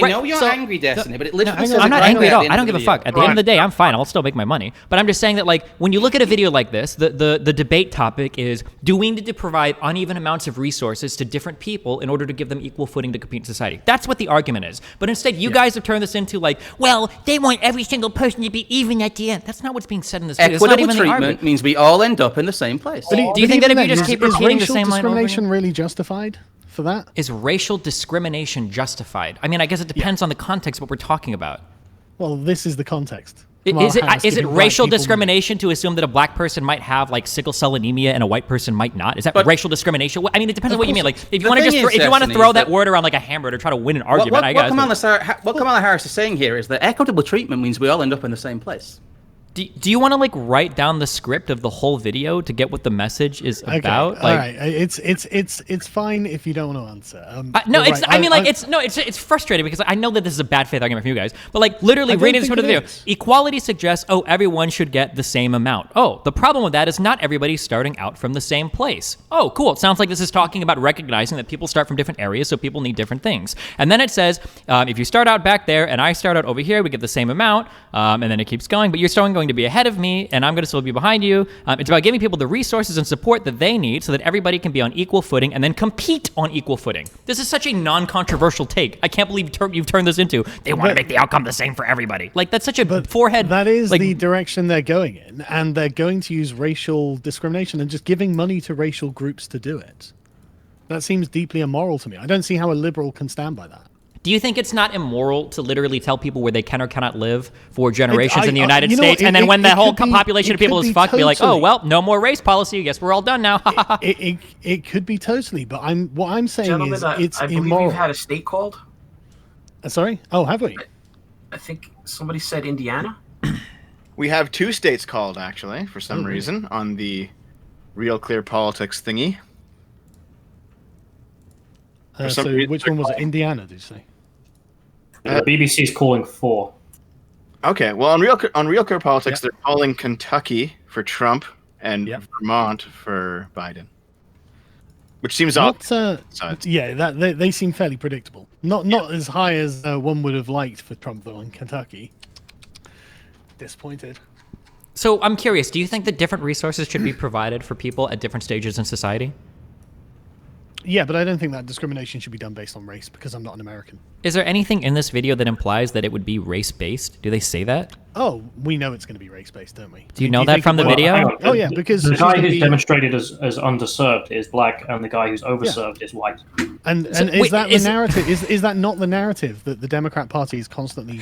know you're angry, Destiny, but it literally I'm not angry at all. I don't give a fuck. At the end of the day, I'm fine. I'll still make my money. But I'm just saying that, like, when you look at a video like this, the debate topic is, do we need to provide uneven amounts of resources to different people in order to give them equal footing to compete in society? That's what the argument is. But instead, you guys have turned this into, like, well, they want every single person to be even at the end. That's not what's being said in this video. Equitable treatment means we all end up in the same place. Do you think that if you just keep repeating the same line over Is racial discrimination really justified for that? Is racial discrimination justified? I mean, I guess it depends on the context of what we're talking about. Well, this is the context. Is it racial discrimination to assume that a black person might have like sickle cell anemia and a white person might not? Is that racial discrimination? I mean, it depends on what you mean. Like, if you want to throw that word around like a hammer to try to win an argument, I guess. What Kamala Harris is saying here is that equitable treatment means we all end up in the same place. Do you want to like write down the script of the whole video to get what the message is about? All right, it's fine if you don't want to answer. No, it's. Right. I mean, it's frustrating because I know that this is a bad faith argument for you guys, but like literally reading this part of the video, equality suggests everyone should get the same amount. The problem with that is not everybody's starting out from the same place. Cool. It sounds like this is talking about recognizing that people start from different areas, so people need different things. And then it says, if you start out back there and I start out over here, we get the same amount, and then it keeps going. But you're still going to be ahead of me and I'm going to still be behind you. It's about giving people the resources and support that they need so that everybody can be on equal footing and then compete on equal footing. This is such a non-controversial take. I can't believe you've turned this into, they want to make the outcome the same for everybody. Like, that's such a forehead. That is the direction they're going in, and they're going to use racial discrimination and just giving money to racial groups to do it. That seems deeply immoral to me. I don't see how a liberal can stand by that. Do you think it's not immoral to literally tell people where they can or cannot live for generations in the United States, and then when the whole population of people is fucked, be like, oh, well, no more race policy. I guess we're all done now. it could be totally, but what I'm saying Gentlemen, is it's I believe immoral. you've had a state called? Sorry? Oh, have we? I think somebody said Indiana? We have 2 states called, actually, for some reason, on the Real Clear Politics thingy. So which one was it? Indiana, did you say? The BBC's calling 4. Okay, well, on Real Clear Politics, they're calling Kentucky for Trump and Vermont for Biden, which seems odd. Yeah, they seem fairly predictable. Not as high as one would have liked for Trump, though, in Kentucky. Disappointed. So I'm curious, do you think that different resources should be provided for people at different stages in society? Yeah, but I don't think that discrimination should be done based on race because I'm not an American. Is there anything in this video that implies that it would be race-based? Do they say that? Oh, we know it's going to be race-based, don't we? Do you know that from the video? Oh, yeah, because the guy who's demonstrated as underserved is black, and the guy who's overserved is white. And is that the narrative? Is that not the narrative that the Democrat Party is constantly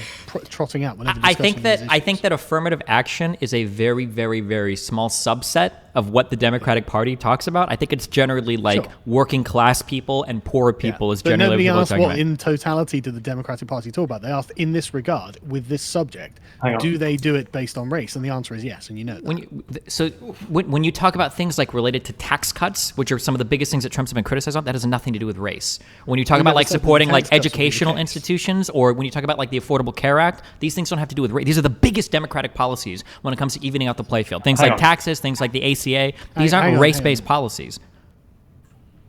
trotting out? Whenever I think that affirmative action is a very, very, very small subset of what the Democratic Party talks about. I think it's generally like working class people and poor people is generally nobody what asked people are what talking about. in totality did the Democratic Party talk about. They asked, in this regard, with this subject, do they do it based on race? And the answer is yes, and you know that. When you talk about things like related to tax cuts, which are some of the biggest things that Trump's been criticized on, that has nothing to do with race. When you talk about like supporting like educational institutions, or when you talk about like the Affordable Care Act, these things don't have to do with race. These are the biggest Democratic policies when it comes to evening out the playfield. Things like taxes, things like the ACA, these aren't race-based policies.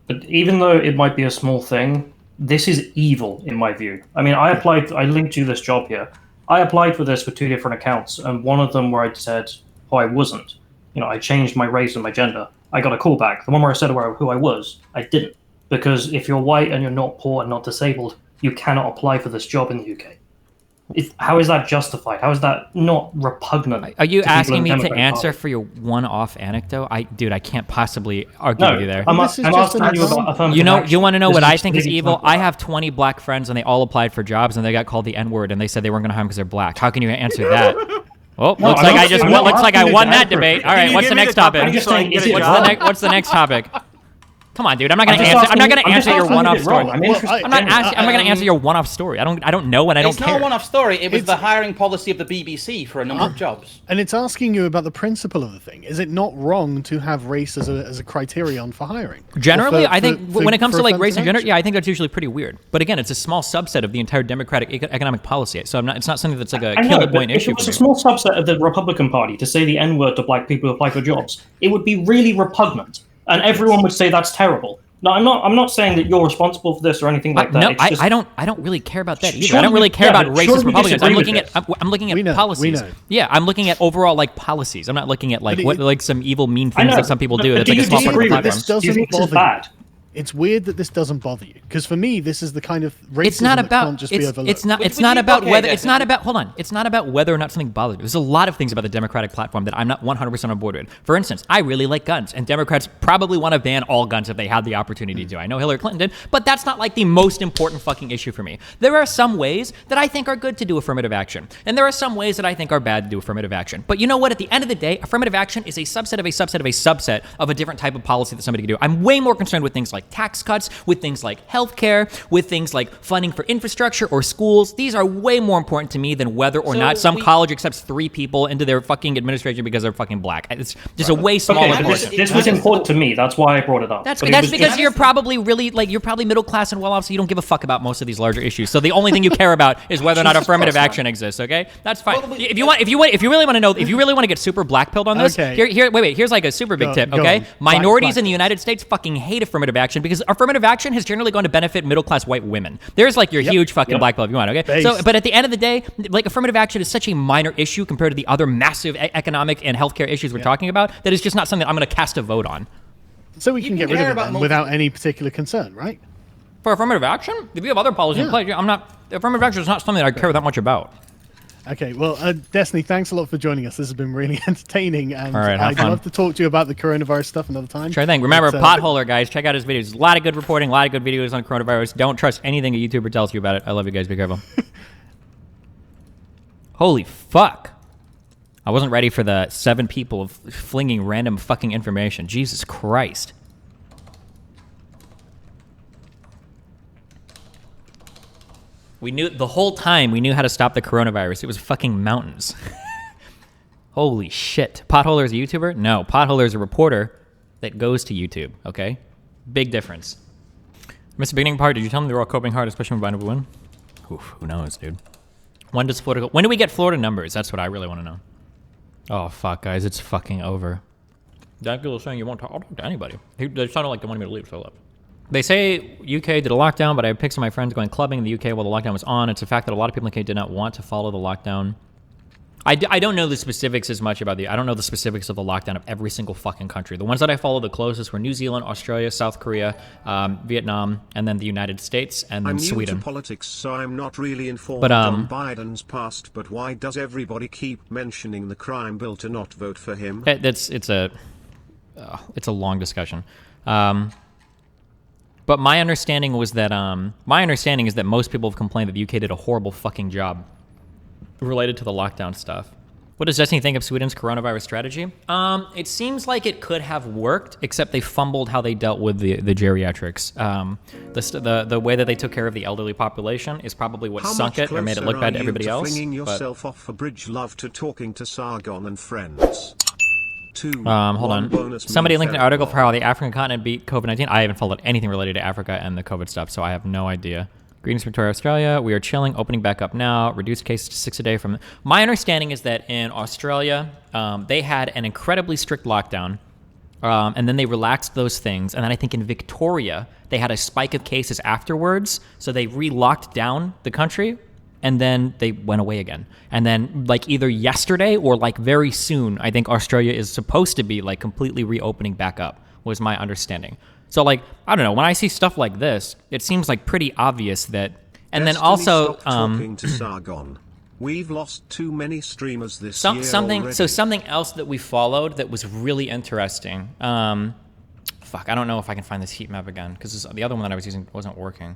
But even though it might be a small thing, this is evil in my view. I mean, I linked you this job here. I applied for this with 2 different accounts, and one of them where I said who I wasn't. I changed my race and my gender. I got a call back. The one where I said who I was, I didn't. Because if you're white and you're not poor and not disabled, you cannot apply for this job in the UK. How is that justified? How is that not repugnant? Are you asking me to answer for your one-off anecdote? Dude, I can't possibly argue with you there. I'm asking you about affirmative action. You want to know what I think is evil? I have 20 black friends and they all applied for jobs and they got called the N-word and they said they weren't going to hire them because they're black. How can you answer that? Oh, looks like I won that debate. All right, what's the next topic? What's the next topic? Come on, dude. I'm not going to answer. I'm not going to answer your one-off story. I'm not going to answer your one-off story. I don't know, and I don't care. It's not a one-off story. It was the hiring policy of the BBC for a number of jobs. And it's asking you about the principle of the thing. Is it not wrong to have race as a criterion for hiring? Generally, I think when it comes to like race and gender, I think that's usually pretty weird. But again, it's a small subset of the entire Democratic economic policy. So it's not something that's like a killer point issue. If it was a small subset of the Republican Party to say the N-word to black people who apply for jobs, it would be really repugnant, and everyone would say that's terrible. No, I'm not saying that you're responsible for this or anything like that. No, I don't really care about that either. I don't really care about racist Republicans. I'm looking at policies. Yeah, I'm looking at overall like policies. I'm not looking at like some evil mean things that some people do. That's like a small part of the platform. This doesn't bother you. It's weird that this doesn't bother you, because for me, this is the kind of racism that can't just be overlooked. It's not about whether. It's not about. Hold on. It's not about whether or not something bothers you. There's a lot of things about the Democratic platform that I'm not 100% on board with. For instance, I really like guns, and Democrats probably want to ban all guns if they had the opportunity to. I know Hillary Clinton did, but that's not like the most important fucking issue for me. There are some ways that I think are good to do affirmative action, and there are some ways that I think are bad to do affirmative action. But you know what? At the end of the day, affirmative action is a subset of a subset of a subset of a different type of policy that somebody can do. I'm way more concerned with things like tax cuts, with things like healthcare, with things like funding for infrastructure or schools. These are way more important to me than whether or not some college accepts 3 people into their fucking administration because they're fucking black. It's just a way smaller portion. This was important to me. That's why I brought it up. That's because you're probably you're probably middle class and well off, so you don't give a fuck about most of these larger issues. So the only thing you care about is whether or not affirmative action exists. Okay, that's fine. If you really want to get super blackpilled on this, here's like a super big tip. Okay, minorities in the United States fucking hate affirmative action because affirmative action has generally going to benefit middle-class white women. There's like your huge fucking black pill if you want, okay? So, but at the end of the day, like affirmative action is such a minor issue compared to the other massive economic and healthcare issues we're talking about that it's just not something I'm going to cast a vote on. So we can get rid of it then without any particular concern, right? For affirmative action? If you have other policies in place, affirmative action is not something that I care that much about. Okay, well, Destiny, thanks a lot for joining us. This has been really entertaining, and All right, have I'd fun. love to talk to you about the coronavirus stuff another time. Sure thing. Remember, But, Potholer, guys. Check out his videos. A lot of good reporting, a lot of good videos on coronavirus. Don't trust anything a YouTuber tells you about it. I love you guys. Be careful. Holy fuck. I wasn't ready for the 7 people flinging random fucking information. Jesus Christ. We knew the whole time we knew how to stop the coronavirus. It was fucking mountains. Holy shit. Potholer is a YouTuber? No, Potholer is a reporter that goes to YouTube, okay? Big difference. Missed the beginning part. Did you tell them they were all coping hard, especially when Biden would win? Oof, who knows, dude? When does Florida go? When do we get Florida numbers? That's what I really want to know. Oh, fuck, guys. It's fucking over. That girl is saying you won't talk to anybody. They sounded like they wanted me to leave, so I left. They say UK did a lockdown, but I have pics of my friends going clubbing in the UK while the lockdown was on. It's a fact that a lot of people in the UK did not want to follow the lockdown. I don't know the specifics as much about I don't know the specifics of the lockdown of every single fucking country. The ones that I followed the closest were New Zealand, Australia, South Korea, Vietnam, and then the United States, and then I'm Sweden. new to politics, so I'm not really informed But, on Biden's past, but why does everybody keep mentioning the crime bill to not vote for him? It's a long discussion. But my understanding was that is that most people have complained that the UK did a horrible fucking job related to the lockdown stuff. What does Destiny think of Sweden's coronavirus strategy? It seems like it could have worked, except they fumbled how they dealt with the geriatrics. The way that they took care of the elderly population is probably what sunk it or made it look bad to everybody else. Flinging yourself off a bridge, love to talking to Sargon and friends. Hold on. Somebody linked an article for how the African continent beat COVID-19. I haven't followed anything related to Africa and the COVID stuff, so I have no idea. Greetings, Victoria, Australia. We are chilling, opening back up now. Reduced cases to 6 a day from... My understanding is that in Australia, they had an incredibly strict lockdown, and then they relaxed those things. And then I think in Victoria, they had a spike of cases afterwards, so they re-locked down the country, and then they went away again. And then, like, either yesterday or, like, very soon, I think Australia is supposed to be, like, completely reopening back up, was my understanding. So, like, I don't know, when I see stuff like this, it seems, like, pretty obvious that... And then also... Stop talking to Sargon. We've lost too many streamers this year already. So something else that we followed that was really interesting. Fuck, I don't know if I can find this heat map again, because the other one that I was using wasn't working.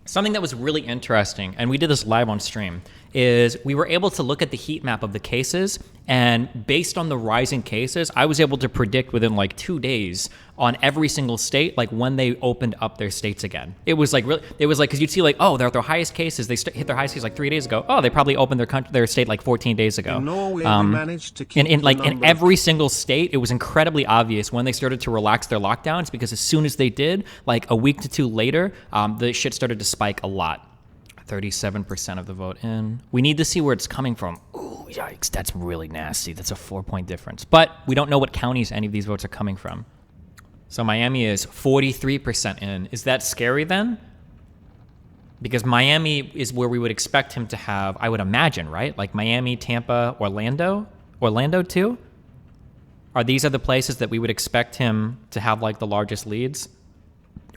Something that was really interesting, and we did this live on stream, is we were able to look at the heat map of the cases, and based on the rising cases, I was able to predict within like 2 days on every single state, like when they opened up their states again. It was like really, it was like, because you'd see like, oh, they're at their highest cases, they hit their highest cases like 3 days ago. Oh, they probably opened their state like 14 days ago. In Norway, we managed to keep in every single state, it was incredibly obvious when they started to relax their lockdowns, because as soon as they did, like a week to 2 later, the shit started to spike a lot. 37% of the vote in. We need to see where it's coming from. Ooh, yikes, that's really nasty. That's a 4-point difference. But we don't know what counties any of these votes are coming from. So Miami is 43% in. Is that scary then? Because Miami is where we would expect him to have, I would imagine, right? Like Miami, Tampa, Orlando? Orlando too? Are these the places that we would expect him to have like the largest leads?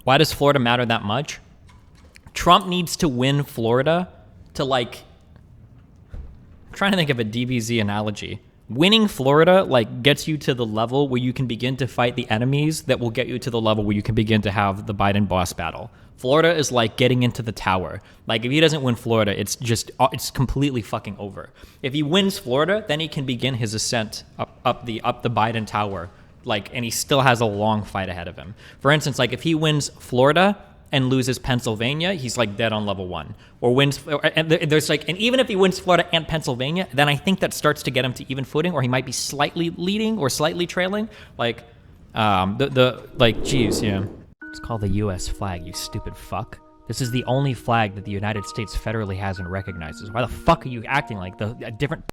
Why does Florida matter that much? Trump needs to win Florida to like... I'm trying to think of a DBZ analogy. Winning Florida like gets you to the level where you can begin to fight the enemies that will get you to the level where you can begin to have the Biden boss battle. Florida is like getting into the tower. Like if he doesn't win Florida, it's completely fucking over. If he wins Florida, then he can begin his ascent up the Biden tower. Like, and he still has a long fight ahead of him. For instance, like if he wins Florida and loses Pennsylvania, he's like dead on level 1. Or wins, and there's like, and even if he wins Florida and Pennsylvania, then I think that starts to get him to even footing, or he might be slightly leading or slightly trailing. Like, geez, yeah. It's called the U.S. flag, you stupid fuck. This is the only flag that the United States federally has and recognizes. Why the fuck are you acting like a different